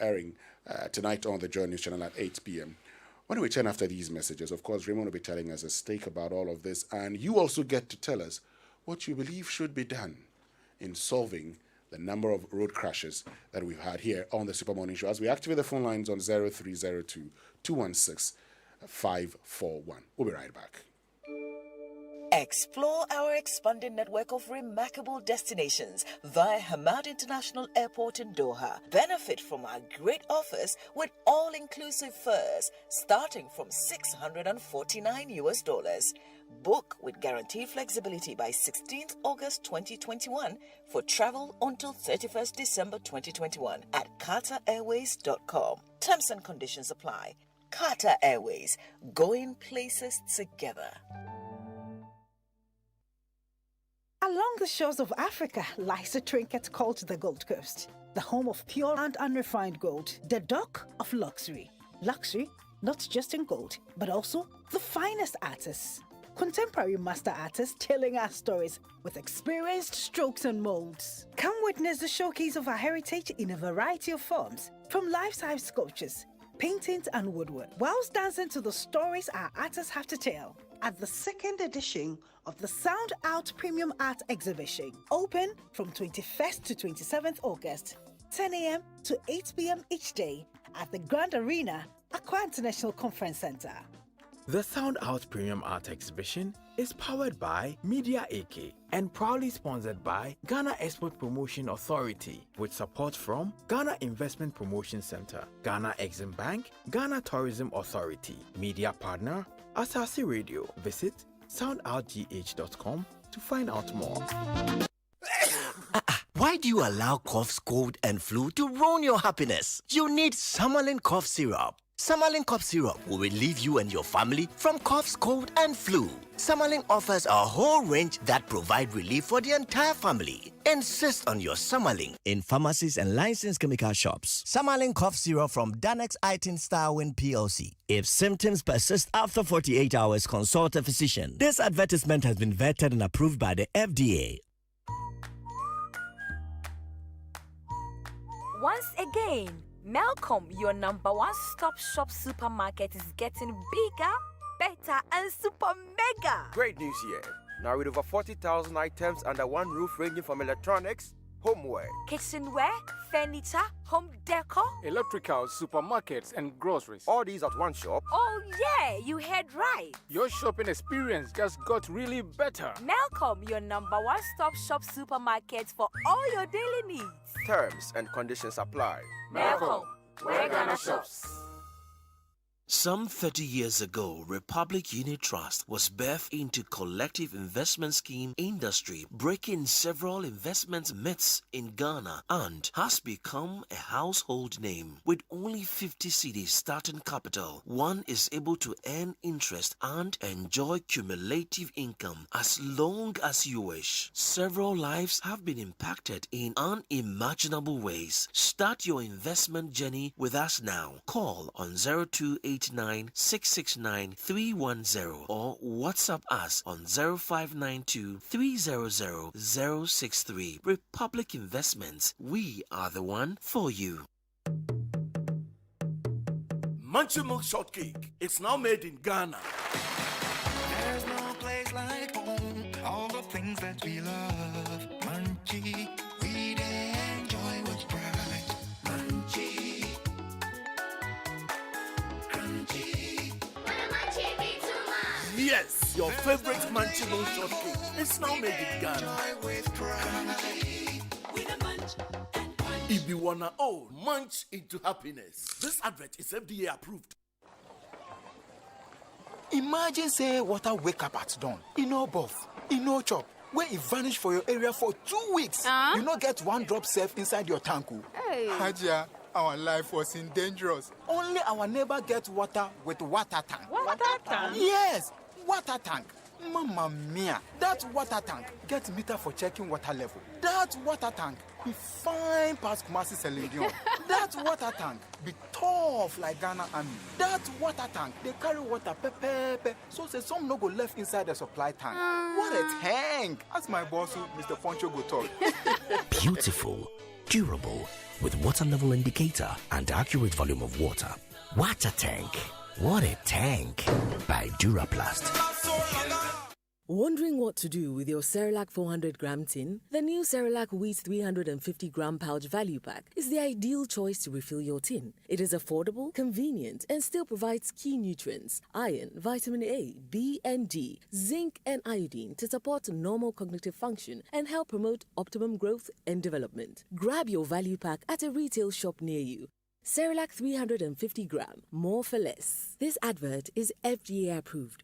airing tonight on the Joy News channel at 8 p.m. When we return after these messages, of course, Raymond will be telling us a stake about all of this, and you also get to tell us what you believe should be done in solving the number of road crashes that we've had here on the Super Morning Show as we activate the phone lines on 0302 216 541. We'll be right back. Explore our expanding network of remarkable destinations via Hamad International Airport in Doha. Benefit from our great offers with all-inclusive fares starting from $649. Book with guaranteed flexibility by 16th August 2021 for travel until 31st December 2021 at QatarAirways.com. Terms and conditions apply. Qatar Airways, going places together. Along the shores of Africa lies a trinket called the Gold Coast, the home of pure and unrefined gold, the dock of luxury. Luxury, not just in gold, but also the finest artists. Contemporary master artists telling our stories with experienced strokes and molds. Come witness the showcase of our heritage in a variety of forms, from life-size sculptures, paintings and woodwork, whilst dancing to the stories our artists have to tell. At the second edition of the Sound Out Premium Art Exhibition, open from 21st to 27th August, 10 a.m. to 8 p.m. each day at the Grand Arena, Accra International Conference Center. The Sound Out Premium Art Exhibition is powered by Media AK and proudly sponsored by Ghana Export Promotion Authority with support from Ghana Investment Promotion Center, Ghana Exim Bank, Ghana Tourism Authority, media partner, Asasi Radio. Visit soundoutgh.com to find out more. Why do you allow coughs, cold, and flu to ruin your happiness? You need Summerlin cough syrup. Summerlin cough syrup will relieve you and your family from coughs, cold, and flu. Summerlin offers a whole range that provide relief for the entire family. Insist on your Summerlin in pharmacies and licensed chemical shops. Summerlin cough syrup from Danex Itin Starwin PLC. If symptoms persist after 48 hours, consult a physician. This advertisement has been vetted and approved by the FDA. Once again, Malcolm, your number one stop-shop supermarket, is getting bigger, better, and super mega. Great news here. Now with over 40,000 items under one roof, ranging from electronics, homeware, kitchenware, furniture, home decor, electricals, supermarkets, and groceries. All these at one shop. Oh yeah, you heard right. Your shopping experience just got really better. Malcolm, your number one stop-shop supermarket for all your daily needs. Terms and conditions apply. Malcolm, where Ghana shops. Some 30 years ago, Republic Unit Trust was birthed into collective investment scheme industry, breaking several investment myths in Ghana, and has become a household name. With only 50 cedis starting capital, one is able to earn interest and enjoy cumulative income as long as you wish. Several lives have been impacted in unimaginable ways. Start your investment journey with us now. Call on 0289-669-310 or WhatsApp us on 0592-300-063. Republic Investments, we are the one for you. Munchie Milk Shortcake. It's now made in Ghana. There's no place like home. All the things that we love. Munchie, we enjoy with pride. Munchie. Crunchy. Yes, your favorite Munchie Milk Shortcake. It's now made in Ghana. If you wanna munch into happiness. This advert is FDA approved. Imagine say water wake up at dawn. You know buff, you know chop. When it vanish for your area for 2 weeks, you not get one drop safe inside your tank. Hey. Hajia, our life was in dangerous. Only our neighbor gets water with water tank. Water tank? Yes, water tank. Mamma mia, that water tank gets meter for checking water level. That water tank be fine past Kumasi Selendion. That water tank be tough like Ghana Army. That water tank, they carry water pepe, so say some no go left inside the supply tank. What a tank! As my boss, Mr. Poncho, go talk. Beautiful, durable, with water level indicator and accurate volume of water. Water tank. What a tank. By Duraplast. Wondering what to do with your Cerelac 400-gram tin? The new Cerelac Wheat 350-gram pouch value pack is the ideal choice to refill your tin. It is affordable, convenient, and still provides key nutrients, iron, vitamin A, B, and D, zinc, and iodine to support normal cognitive function and help promote optimum growth and development. Grab your value pack at a retail shop near you. Cerelac 350-gram, more for less. This advert is FDA approved.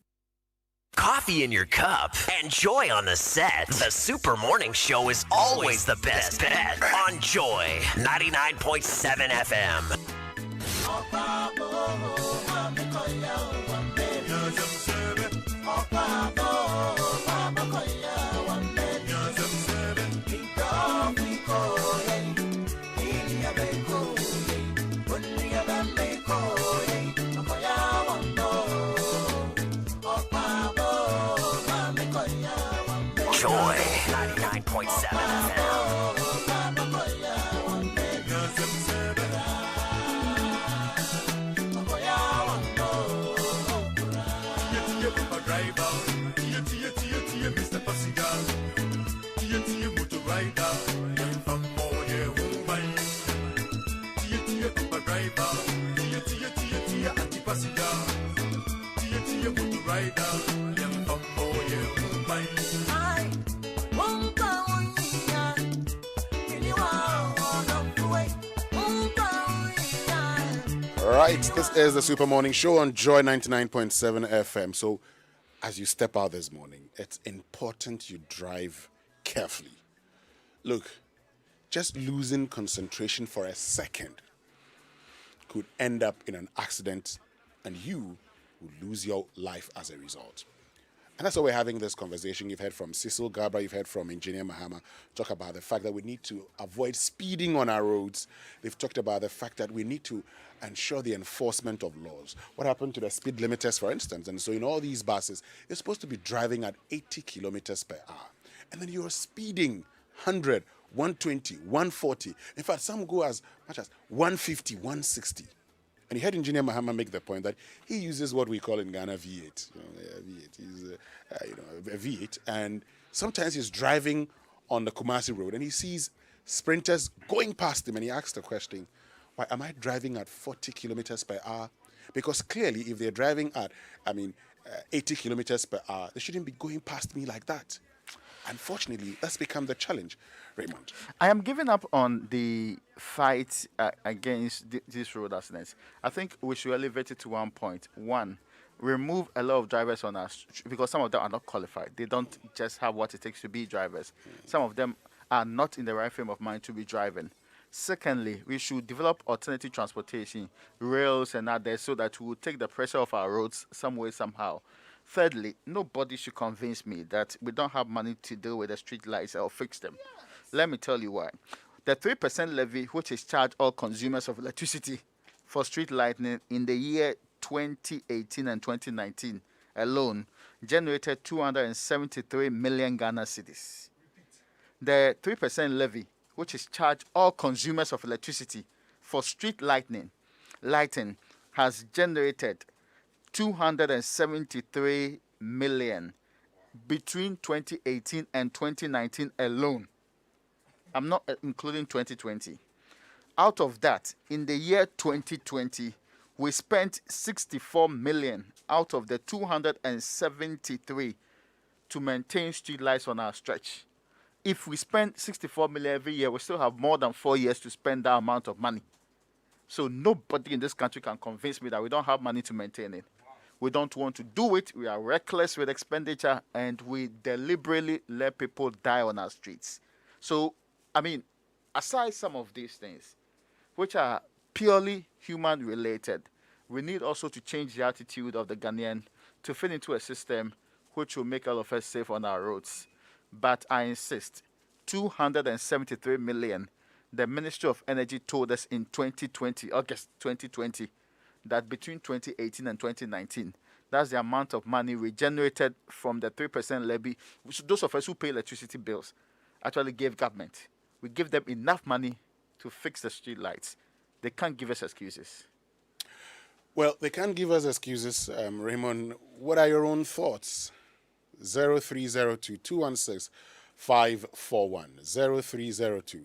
Coffee in your cup and joy on the set. The Super Morning Show is always the best bet on Joy 99.7 FM. Joy 99.7 FM. Mr. Pasigal, Tia Motor Rider, Tia Cooper Driver, Tia Antipasigal, Tia Motor Rider, young Bamboy, Right, this is the Super Morning Show on Joy 99.7 FM. So, as you step out this morning, it's important you drive carefully. Look, just losing concentration for a second could end up in an accident and you would lose your life as a result. And that's why we're having this conversation. You've heard from Cecil Gabra, you've heard from Engineer Mahama talk about the fact that we need to avoid speeding on our roads. They've talked about the fact that we need to ensure the enforcement of laws. What happened to the speed limiters, for instance? And so in all these buses, you're supposed to be driving at 80 kilometers per hour. And then you're speeding 100, 120, 140. In fact, some go as much as 150, 160. And you heard Engineer Mahama make the point that he uses what we call in Ghana V8. V8. He's a V8. And sometimes he's driving on the Kumasi Road and he sees sprinters going past him and he asks the question, why am I driving at 40 kilometers per hour? Because clearly if they're driving at, 80 kilometers per hour, they shouldn't be going past me like that. Unfortunately, that's become the challenge. Raymond. I am giving up on the fight against these road accidents. I think we should elevate it to one point. One, remove a lot of drivers on us because some of them are not qualified. They don't just have what it takes to be drivers. Some of them are not in the right frame of mind to be driving. Secondly, we should develop alternative transportation, rails and others, so that we will take the pressure off our roads some way, somehow. Thirdly, nobody should convince me that we don't have money to deal with the street lights or fix them. Let me tell you why. The 3% levy, which is charged all consumers of electricity for street lighting in the year 2018 and 2019 alone, generated 273 million Ghana cedis. The 3% levy, which is charged all consumers of electricity for street lighting, has generated 273 million between 2018 and 2019 alone. I'm not including 2020. Out of that, in the year 2020, we spent 64 million out of the 273 to maintain street lights on our stretch. If we spend 64 million every year, we still have more than 4 years to spend that amount of money. So nobody in this country can convince me that we don't have money to maintain it. We don't want to do it. We are reckless with expenditure, and we deliberately let people die on our streets. So, aside some of these things, which are purely human related, we need also to change the attitude of the Ghanaian to fit into a system which will make all of us safe on our roads. But I insist, 273 million, the Ministry of Energy told us in August 2020, that between 2018 and 2019, that's the amount of money we generated from the 3% levy, which those of us who pay electricity bills actually gave government. We give them enough money to fix the street lights. They can't give us excuses. Well, they can't give us excuses. Raymond, what are your own thoughts? 0302-216-541,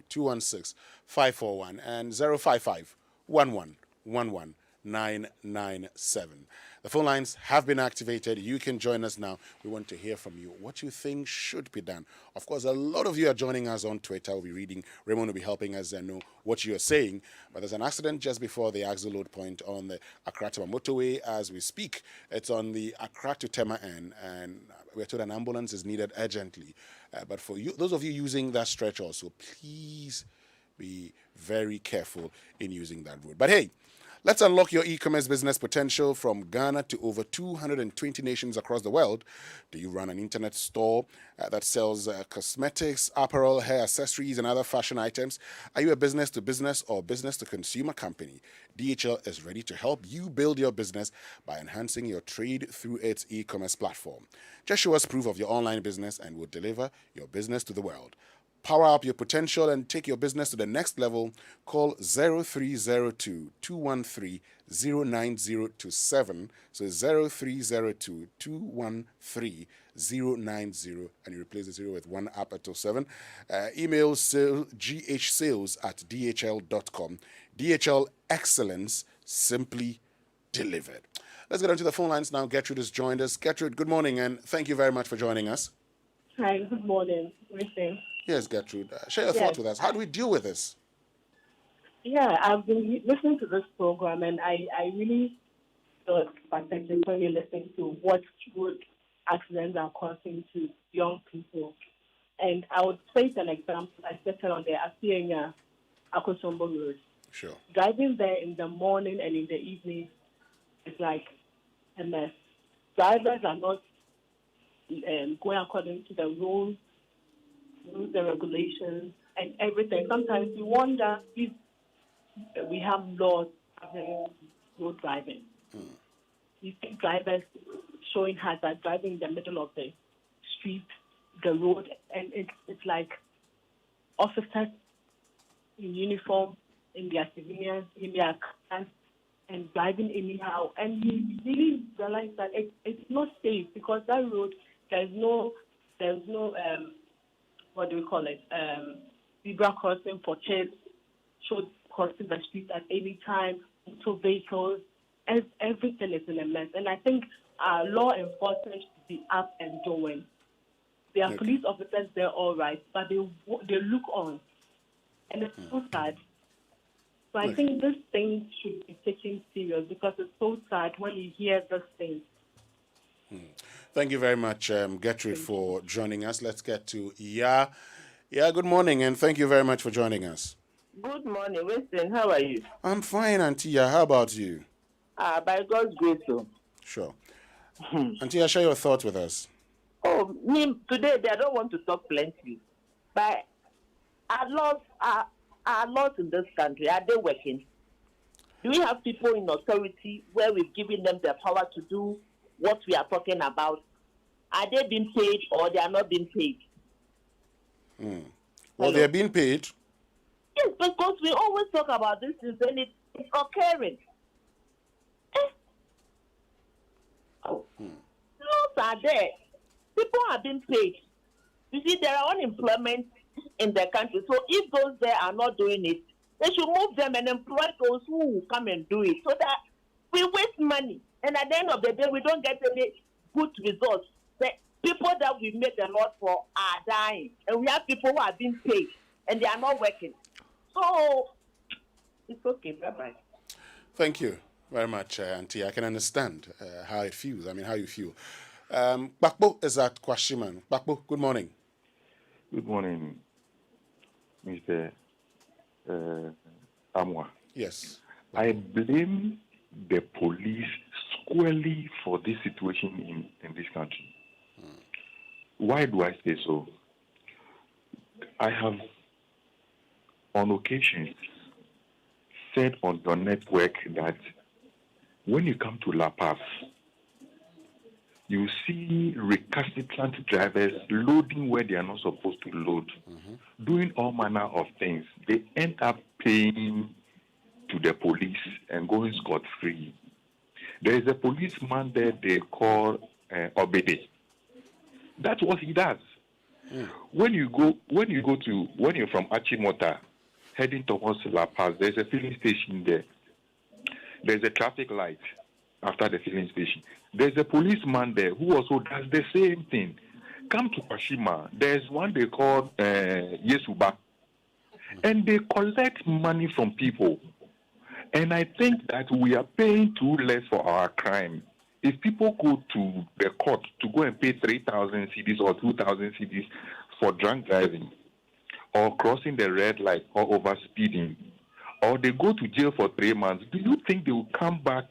0302-216-541, and 055-1111-997. The phone lines have been activated. You can join us now. We want to hear from you what you think should be done. Of course, a lot of you are joining us on Twitter. We'll be reading. Raymond will be helping us know what you're saying. But there's an accident just before the axle load point on the Accra-Tema motorway as we speak. It's on the Accra to Tema end, and we're told an ambulance is needed urgently. But for you, those of you using that stretch also, please be very careful in using that road. But hey, let's unlock your e-commerce business potential from Ghana to over 220 nations across the world. Do you run an internet store that sells cosmetics, apparel, hair accessories, and other fashion items? Are you a business-to-business or business-to-consumer company? DHL is ready to help you build your business by enhancing your trade through its e-commerce platform. Just show us proof of your online business and we'll deliver your business to the world. Power up your potential and take your business to the next level. Call 0302-213-09027. So 0302-213-090, and you replace the 0 with 1 up at 07. Email ghsales@dhl.com. DHL excellence simply delivered. Let's get onto the phone lines now. Gertrude has joined us. Gertrude, good morning, and thank you very much for joining us. Hi, good morning. Everything. Yes, Gertrude. Share your thoughts with us. How do we deal with this? Yeah, I've been listening to this program, and I really feel pathetic when you listen to what road accidents are causing to young people. And I would place an example. I started on the Asienya Akosombo Road. Sure. Driving there in the morning and in the evening is like a mess. Drivers are not going according to the rules and regulations and everything. Sometimes you wonder if we have laws governing road driving. You see drivers showing hazard, driving in the middle of the street, the road, and it's like officers in uniform, in their civilians, in their cars, and driving anyhow. And you really realize that it's not safe because that road, there's no what do we call it, zebra crossing for kids, should crossing the street at any time, motor vehicles, everything is in a mess. And I think our law enforcement should be up and doing. There are police officers there, all right, but they look on. And it's so sad. So I think this thing should be taken serious because it's so sad when you hear this thing. Thank you very much, Gertrude, for joining us. Let's get to Iya. Yeah, good morning, and thank you very much for joining us. Good morning, Winston. How are you? I'm fine, Auntie Iya. How about you? By God's grace, so. Sure. Auntie Iya, share your thoughts with us. Oh, me, today, I don't want to talk plenty. But our laws in this country, are they working? Do we have people in authority where we've given them the power to do what we are talking about? Are they being paid or they are not being paid? Well, they're being paid. Yes, because we always talk about this and it's occurring. Laws are there. People are being paid. You see, there are unemployment in the country. So if those there are not doing it, they should move them and employ those who will come and do it so that we waste money. And at the end of the day, we don't get any good results. The people that we made the law for are dying. And we have people who are being paid and they are not working. So it's okay. Bye-bye. Thank you very much, Auntie. I can understand how it feels. I mean, how you feel. Bakbo is at Kwashiman. Bakbo, good morning. Good morning, Mr. Amwa. Yes. I blame the police squarely for this situation in this country. Why do I say so? I have, on occasion, said on your network that when you come to La Paz, you see recalcitrant drivers loading where they are not supposed to load, doing all manner of things. They end up paying to the police and going scot-free. There is a policeman there they call Obede. That's what he does. When you're from Achimota, heading towards La Paz, there's a filling station there. There's a traffic light after the filling station. There's a policeman there who also does the same thing. Come to Kwashima, there's one they call Yesuba, and they collect money from people. And I think that we are paying too less for our crime. If people go to the court to go and pay 3,000 cedis or 2,000 cedis for drunk driving, or crossing the red light, or overspeeding, or they go to jail for 3 months, do you think they will come back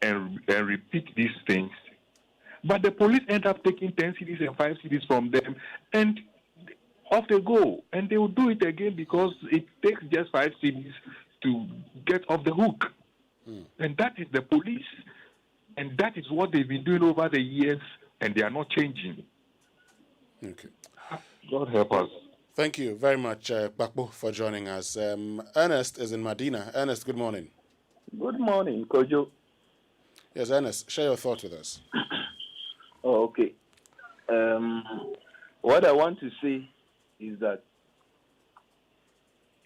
and repeat these things? But the police end up taking 10 cedis and 5 cedis from them, and off they go. And they will do it again because it takes just 5 cedis to get off the hook. And that is the police. And that is what they've been doing over the years, and they are not changing. Okay. God help us. Thank you very much, Bakbo, for joining us. Ernest is in Medina. Ernest, good morning. Good morning, Kojo. Yes, Ernest, share your thoughts with us. Oh, okay. What I want to say is that,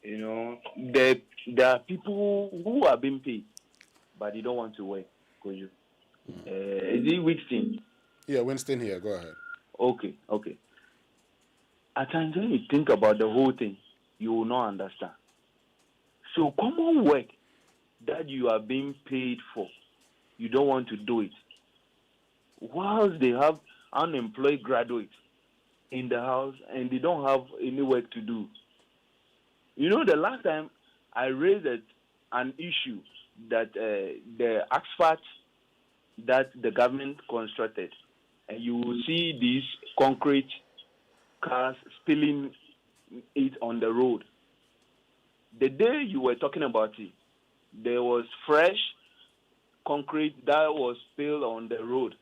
there are people who are being paid, but they don't want to work, Kojo. Is it Winston? Yeah, Winston here. Go ahead. Okay. At times when you think about the whole thing, you will not understand. So common work that you are being paid for, you don't want to do it. Whilst they have unemployed graduates in the house and they don't have any work to do. The last time I raised an issue that the asphalt that the government constructed, and you will see these concrete cars spilling it on the road. The day you were talking about it, there was fresh concrete that was spilled on the road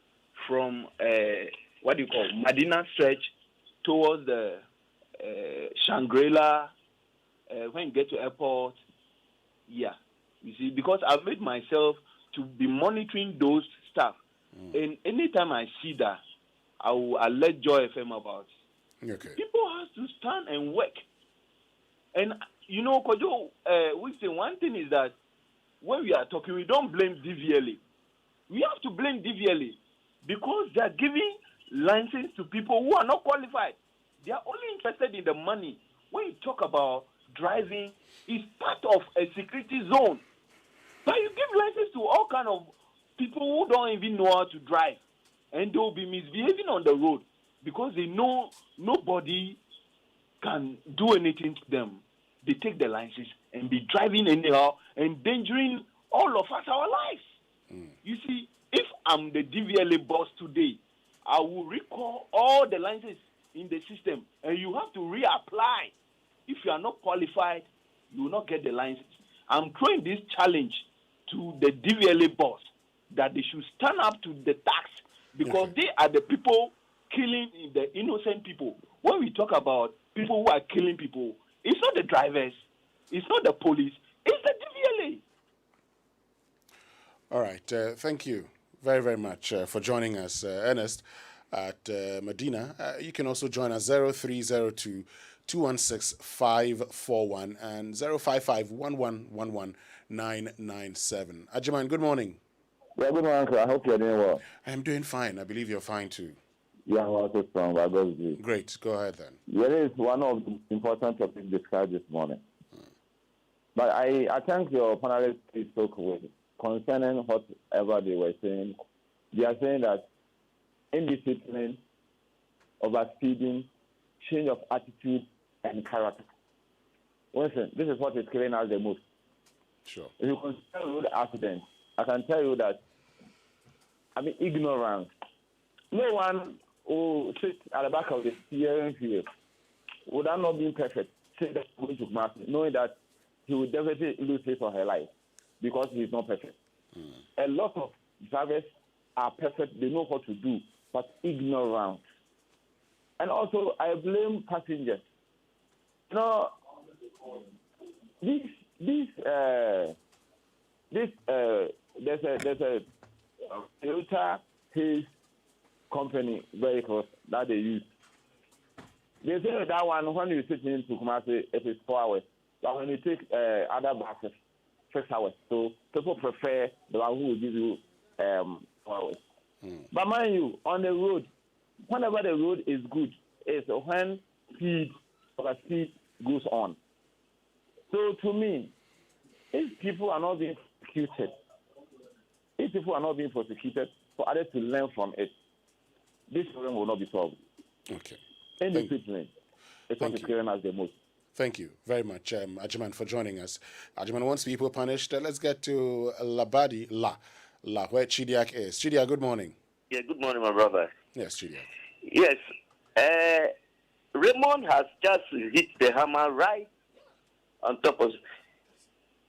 from Medina stretch towards the Shangri-La, when you get to airport. Yeah, you see, because I've made myself to be monitoring those stuff. And anytime I see that, I'll let Joy FM about it. Okay. People have to stand and work. And, you know, Kojo, we say one thing is that when we are talking, we don't blame DVLA. We have to blame DVLA because they are giving license to people who are not qualified. They are only interested in the money. When you talk about driving, it's part of a security zone. But you give license to all kind of people who don't even know how to drive. And they will be misbehaving on the road because they know nobody can do anything to them. They take the license and be driving anyhow, endangering all of us, our lives. You see, if I'm the DVLA boss today, I will recall all the licenses in the system, and you have to reapply. If you are not qualified, you will not get the license. I'm throwing this challenge to the DVLA boss that they should stand up to the tax because they are the people killing the innocent people. When we talk about people who are killing people, it's not the drivers, it's not the police, it's the DVLA. All right. Thank you very, very much for joining us, Ernest, at Medina. You can also join us 0302 216 541 and 055 1111 997. Ajiman, good morning. Yeah, good morning, Uncle. I hope you're doing well. I'm doing fine. I believe you're fine too. Yeah, I'm also strong. By God's grace. Great. Go ahead then. Here is one of the important topics described this morning. But I thank your panelists who spoke with concerning whatever they were saying. They are saying that indiscipline, overspeeding, change of attitude, and character. Listen, this is what is killing us the most. Sure. If you consider road accidents, I can tell you that, ignorance. No one who sits at the back of the steering wheel would that not be perfect, say that going to master, knowing that he will definitely lose his or her life because he is not perfect. A lot of drivers are perfect, they know what to do, but ignorant. And also, I blame passengers. You know, there's a Toyota Hayes company vehicles that they use. They say that one, when you sit into Kumasi, it is 4 hours. But when you take other buses, 6 hours. So people prefer the one who will give you 4 hours. But mind you, on the road, whenever the road is good, it's when speed goes on. So to me, if people are not being prosecuted, for others to learn from it, this problem will not be solved. Okay. Indiscipline is what is killing us the most. Thank you very much, Ajiman, for joining us. Ajiman wants people punished. Let's get to Labadi, where Chidiak is. Chidiak, good morning. Yeah, good morning, my brother. Yes, Chidiak. Yes. Raymond has just hit the hammer right on top of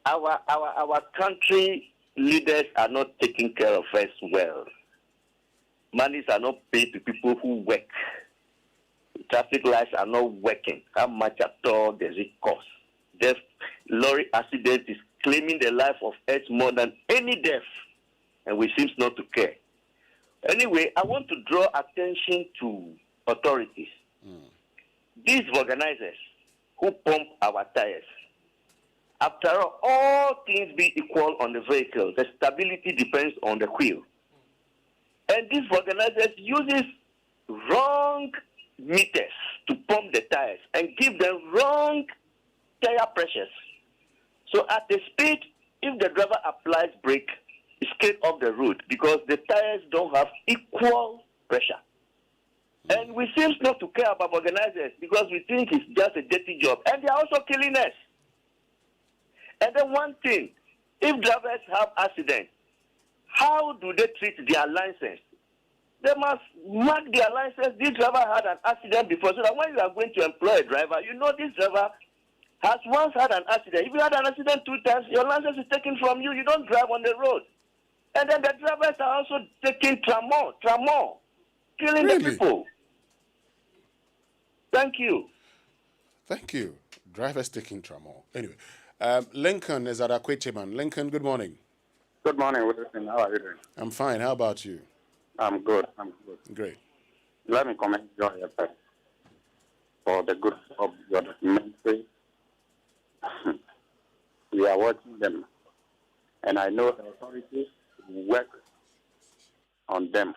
our country. Leaders are not taking care of us well. Monies are not paid to people who work. Traffic lights are not working. How much at all does it cost? Death, lorry accident is claiming the life of us more than any death, and we seem not to care. Anyway, I want to draw attention to authorities. These organizers who pump our tires. After all things being equal on the vehicle, the stability depends on the wheel. And these organizers uses wrong meters to pump the tires and give them wrong tire pressures. So at the speed, if the driver applies brake, it's straight off the road because the tires don't have equal pressure. And we seem not to care about organizers because we think it's just a dirty job. And they are also killing us. And then one thing, If drivers have accidents, how do they treat their license? They must mark their license. This driver had an accident before, so that when you are going to employ a driver, you know this driver has once had an accident. If you had an accident 2 times, your license is taken from you. You don't drive on the road. And then the drivers are also taking tramor, killing the people. Thank you. Thank you. Drivers taking tramor. Anyway, Lincoln is at Akwetiman. Lincoln, good morning. Good morning, Wilson. How are you doing? I'm fine. How about you? I'm good. Great. Let me commend Joy FM for the good of your documentary. We are watching them, and I know the authorities work on them.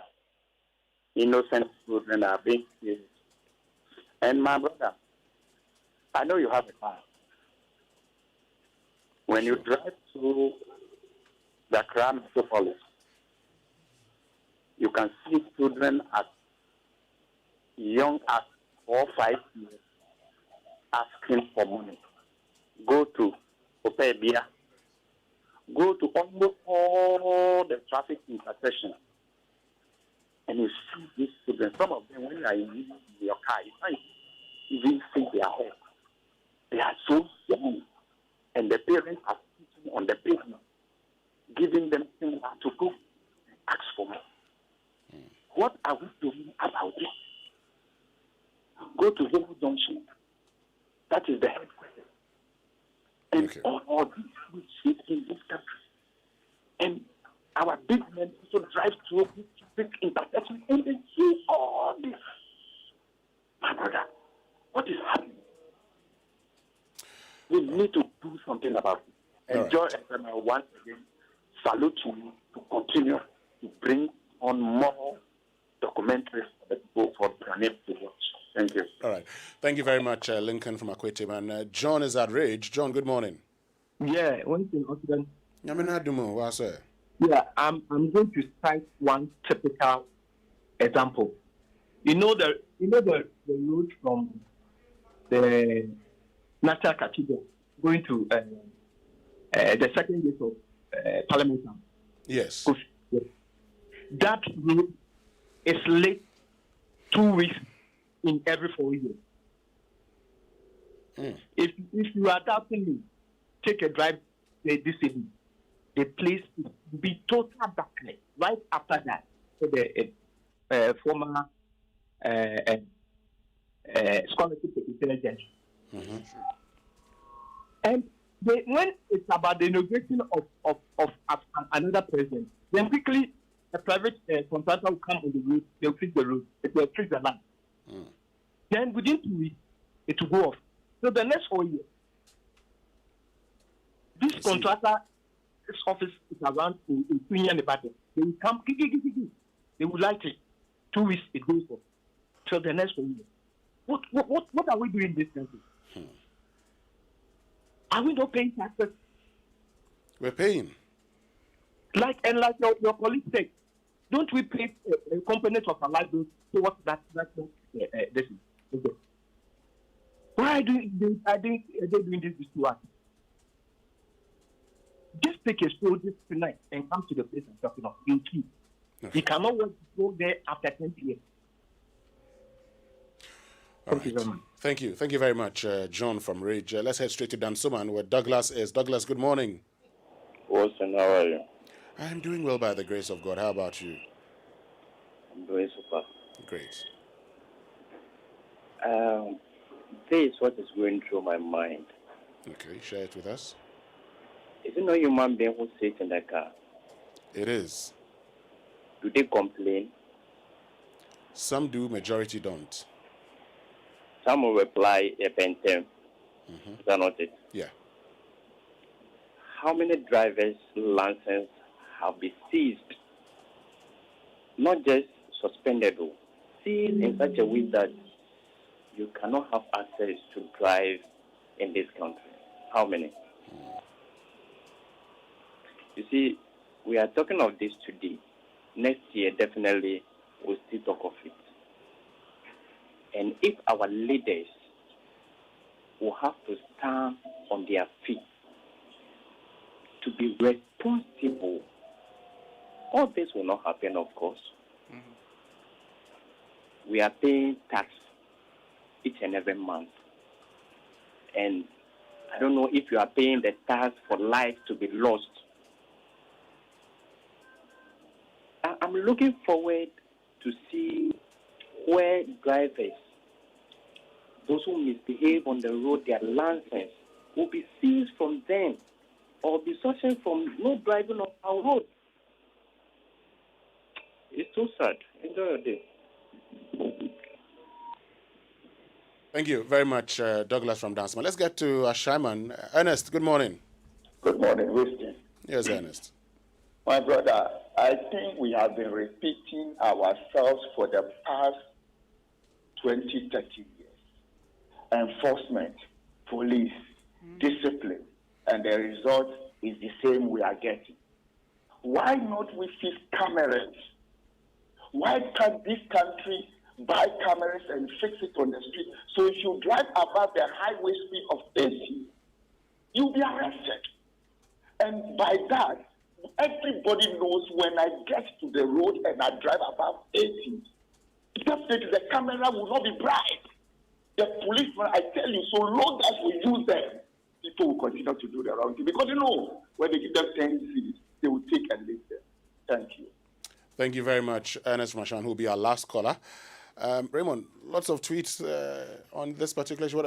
Innocent children are being killed. And my brother, I know you have a car. When you drive through the Accra Metropolis, you can see children as young as 4 or 5 years asking for money. Go to Opebia. Go to almost all the traffic intersections. And you see these children. Some of them, when you are in your car, you can't even see their head. They are so young. And the parents are sitting on the pavement, giving them things to go and ask for money. What are we doing about it? Go to Zero Junction. That is the headquarters. And all these we see in this country. And our big men also drive through this big intersection and they see all this. My brother, what is happening? We need to do something about it. And Joy FM, once again, salute you to continue to bring on more documentaries for the people for Ghanaians to watch. Thank you. All right. Thank you very much, Lincoln from Akwetiman. John is at Ridge. John, good morning. Yeah, one thing, Oxygen. Yeah, I'm going to cite one typical example. You know the road from the National Cathedral going to the second gate of Parliament. Yes. That road is late 2 weeks in every 4 years. If you are doubting me, take a drive this evening. The place will be total darkness. Right after that, so the former scholarship intelligence. And when it's about the inauguration of another president, then quickly a private contractor will come on the road, they'll fix the road, they'll fix the land. Then within 2 weeks, it will go off. So the next 4 years, this contractor, his office is around in Queen and the battle. They will come, they will light it. 2 weeks, it goes off. So the next 4 years. What are we doing in this country? Are we not paying taxes? We're paying. Like your colleague said, don't we pay a component of our life towards that this is? Okay. Why are they doing this to us? Just take a stroll this tonight and come to the place I'm talking about. You keep. You cannot wait to go there after 20 years. Thank you very much, John from Ridge. Let's head straight to Dansoman, where Douglas is. Douglas, good morning. Wilson, how are you? I'm doing well by the grace of God. How about you? I'm doing super. Great. This is what is going through my mind. Okay, share it with us. Is it not human being who sits in the car? It is. Do they complain? Some do, majority don't. Some will reply a pentem. Is that not it? Yeah. How many drivers' licenses have been seized? Not just suspended, seized in such a way that you cannot have access to drive in this country. How many? You see, we are talking of this today. Next year, definitely, we'll still talk of it. And if our leaders will have to stand on their feet to be responsible. All this will not happen, of course. We are paying tax each and every month. And I don't know if you are paying the tax for life to be lost. I'm looking forward to see where drivers, those who misbehave on the road, their license will be seized from them or be sanctioned from no driving on our road. It's so sad. Enjoy your day. Thank you very much, Douglas from Dansma. Let's get to Ashaiman. Ernest, good morning. Good morning, Winston. Yes, Ernest. My brother, I think we have been repeating ourselves for the past 20, 30 years. Enforcement, police, discipline, and the result is the same we are getting. Why not we fix cameras? Why can't this country buy cameras and fix it on the street? So if you drive above the highway speed of 80, you'll be arrested. And by that, everybody knows when I get to the road and I drive above 80, definitely the camera will not be bright. The policeman, I tell you, so long as we use them, people will continue to do the wrong thing. Because when they give them 10 cities, they will take and leave them. Thank you. Thank you very much, Ernest Mashan, who will be our last caller. Raymond, lots of tweets on this particular issue.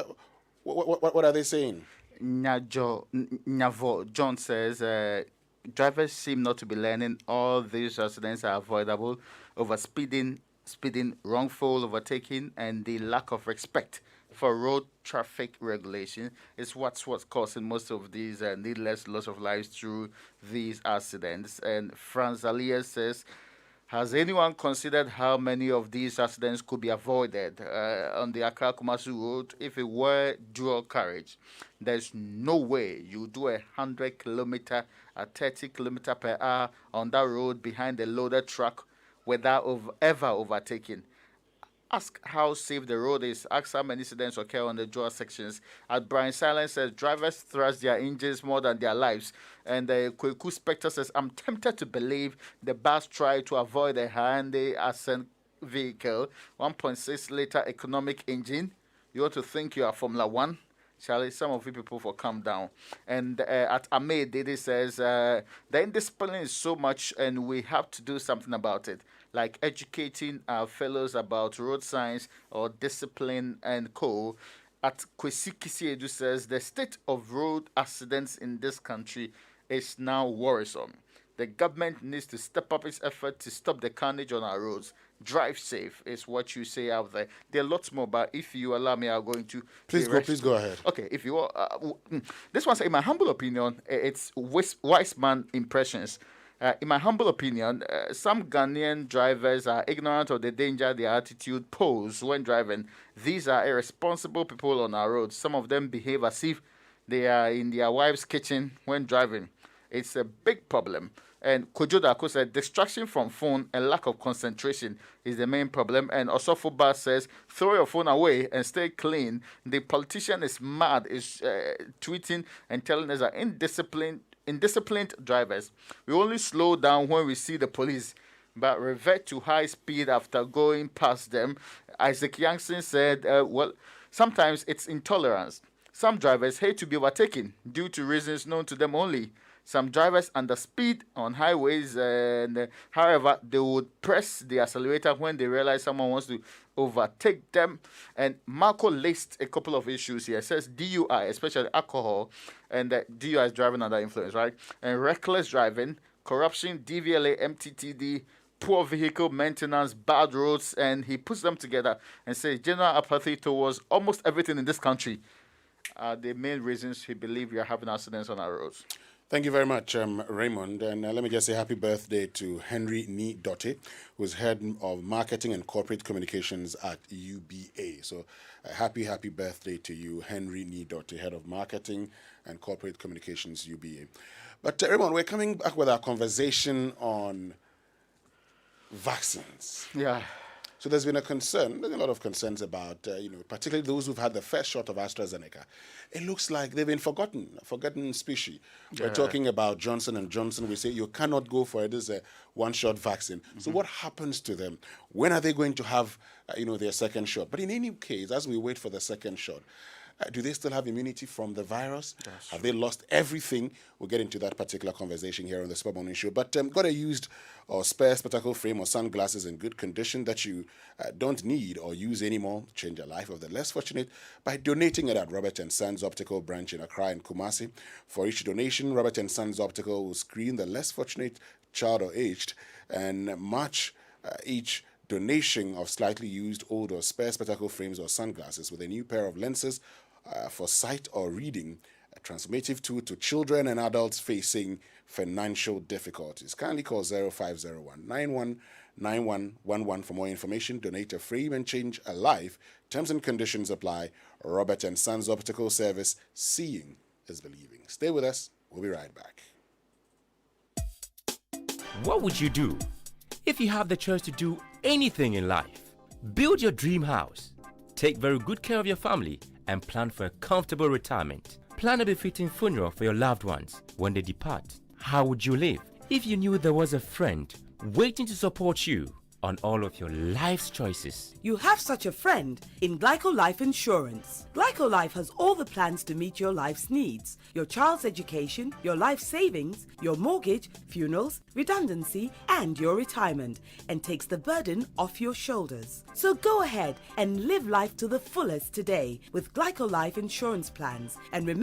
What are they saying? Nyavo John says, drivers seem not to be learning. All these accidents are avoidable. Overspeeding, wrongful overtaking, and the lack of respect for road traffic regulation is what's causing most of these needless loss of lives through these accidents. And Franz Alias says, has anyone considered how many of these accidents could be avoided on the Accra-Kumasi road if it were dual carriage? There's no way you do 100 kilometer at 30 kilometer per hour on that road behind a loaded truck without ever overtaking. Ask how safe the road is. Ask how many incidents occur on the dual sections. As Brian Silence says, drivers thrust their engines more than their lives. And Kweku Spectre says, I'm tempted to believe the bus tried to avoid a Hyundai Ascent vehicle, 1.6 liter economic engine. You ought to think you are Formula One. Charlie, some of you people for calm down. And at Ahmed, Dede says, the indiscipline is so much and we have to do something about it, like educating our fellows about road signs or discipline and co. At Kwesi Kisiedu says, the state of road accidents in this country is now worrisome. The government needs to step up its effort to stop the carnage on our roads. Drive safe is what you say out there. There are lots more, but if you allow me, I'm going to... Please go ahead. Okay, if you this one, in my humble opinion, it's wise man impressions. In my humble opinion, some Ghanaian drivers are ignorant of the danger their attitude pose when driving. These are irresponsible people on our roads. Some of them behave as if they are in their wife's kitchen when driving. It's a big problem. And Kojo Dako said, distraction from phone and lack of concentration is the main problem. And Osofo Ba says, throw your phone away and stay clean. The politician is mad, is tweeting and telling us that indisciplined drivers, we only slow down when we see the police, but revert to high speed after going past them. Isaac Youngson said, well, sometimes it's intolerance. Some drivers hate to be overtaken due to reasons known to them only. Some drivers underspeed on highways, and however, they would press the accelerator when they realize someone wants to overtake them. And Marco lists a couple of issues here. It says DUI, especially alcohol, and DUI is driving under influence, right? And reckless driving, corruption, DVLA, MTTD, poor vehicle maintenance, bad roads, and he puts them together and says general apathy towards almost everything in this country are the main reasons he believes we are having accidents on our roads. Thank you very much, Raymond. And let me just say happy birthday to Henry Ni Dotte, who's head of marketing and corporate communications at UBA. So happy birthday to you, Henry Ni Dotte, head of marketing and corporate communications, UBA. But Raymond, we're coming back with our conversation on vaccines. Yeah. So there's been a concern, there's a lot of concerns about, particularly those who've had the first shot of AstraZeneca. It looks like they've been forgotten species. Yeah. We're talking about Johnson & Johnson. We say you cannot go for it. This is a one-shot vaccine. So what happens to them? When are they going to have, their second shot? But in any case, as we wait for the second shot, do they still have immunity from the virus? Have they lost everything? We'll get into that particular conversation here on the Super Morning Show. But got a used or spare spectacle frame or sunglasses in good condition that you don't need or use anymore, change the life of the less fortunate by donating it at Robert & Sons Optical branch in Accra and Kumasi. For each donation, Robert & Sons Optical will screen the less fortunate child or aged and match each donation of slightly used old or spare spectacle frames or sunglasses with a new pair of lenses for sight or reading, a transformative tool to children and adults facing financial difficulties. Kindly call 0501 919111 for more information. Donate a frame and change a life. Terms and conditions apply. Robert & Sons Optical Service. Seeing is believing. Stay with us. We'll be right back. What would you do if you have the choice to do anything in life? Build your dream house, take very good care of your family, and plan for a comfortable retirement. Plan a befitting funeral for your loved ones when they depart. How would you live if you knew there was a friend waiting to support you on all of your life's choices? You have such a friend in Glyco Life Insurance. Glyco Life has all the plans to meet your life's needs. Your child's education, your life savings, your mortgage, funerals, redundancy, and your retirement, and takes the burden off your shoulders. So go ahead and live life to the fullest today with Glyco Life Insurance plans. And remember,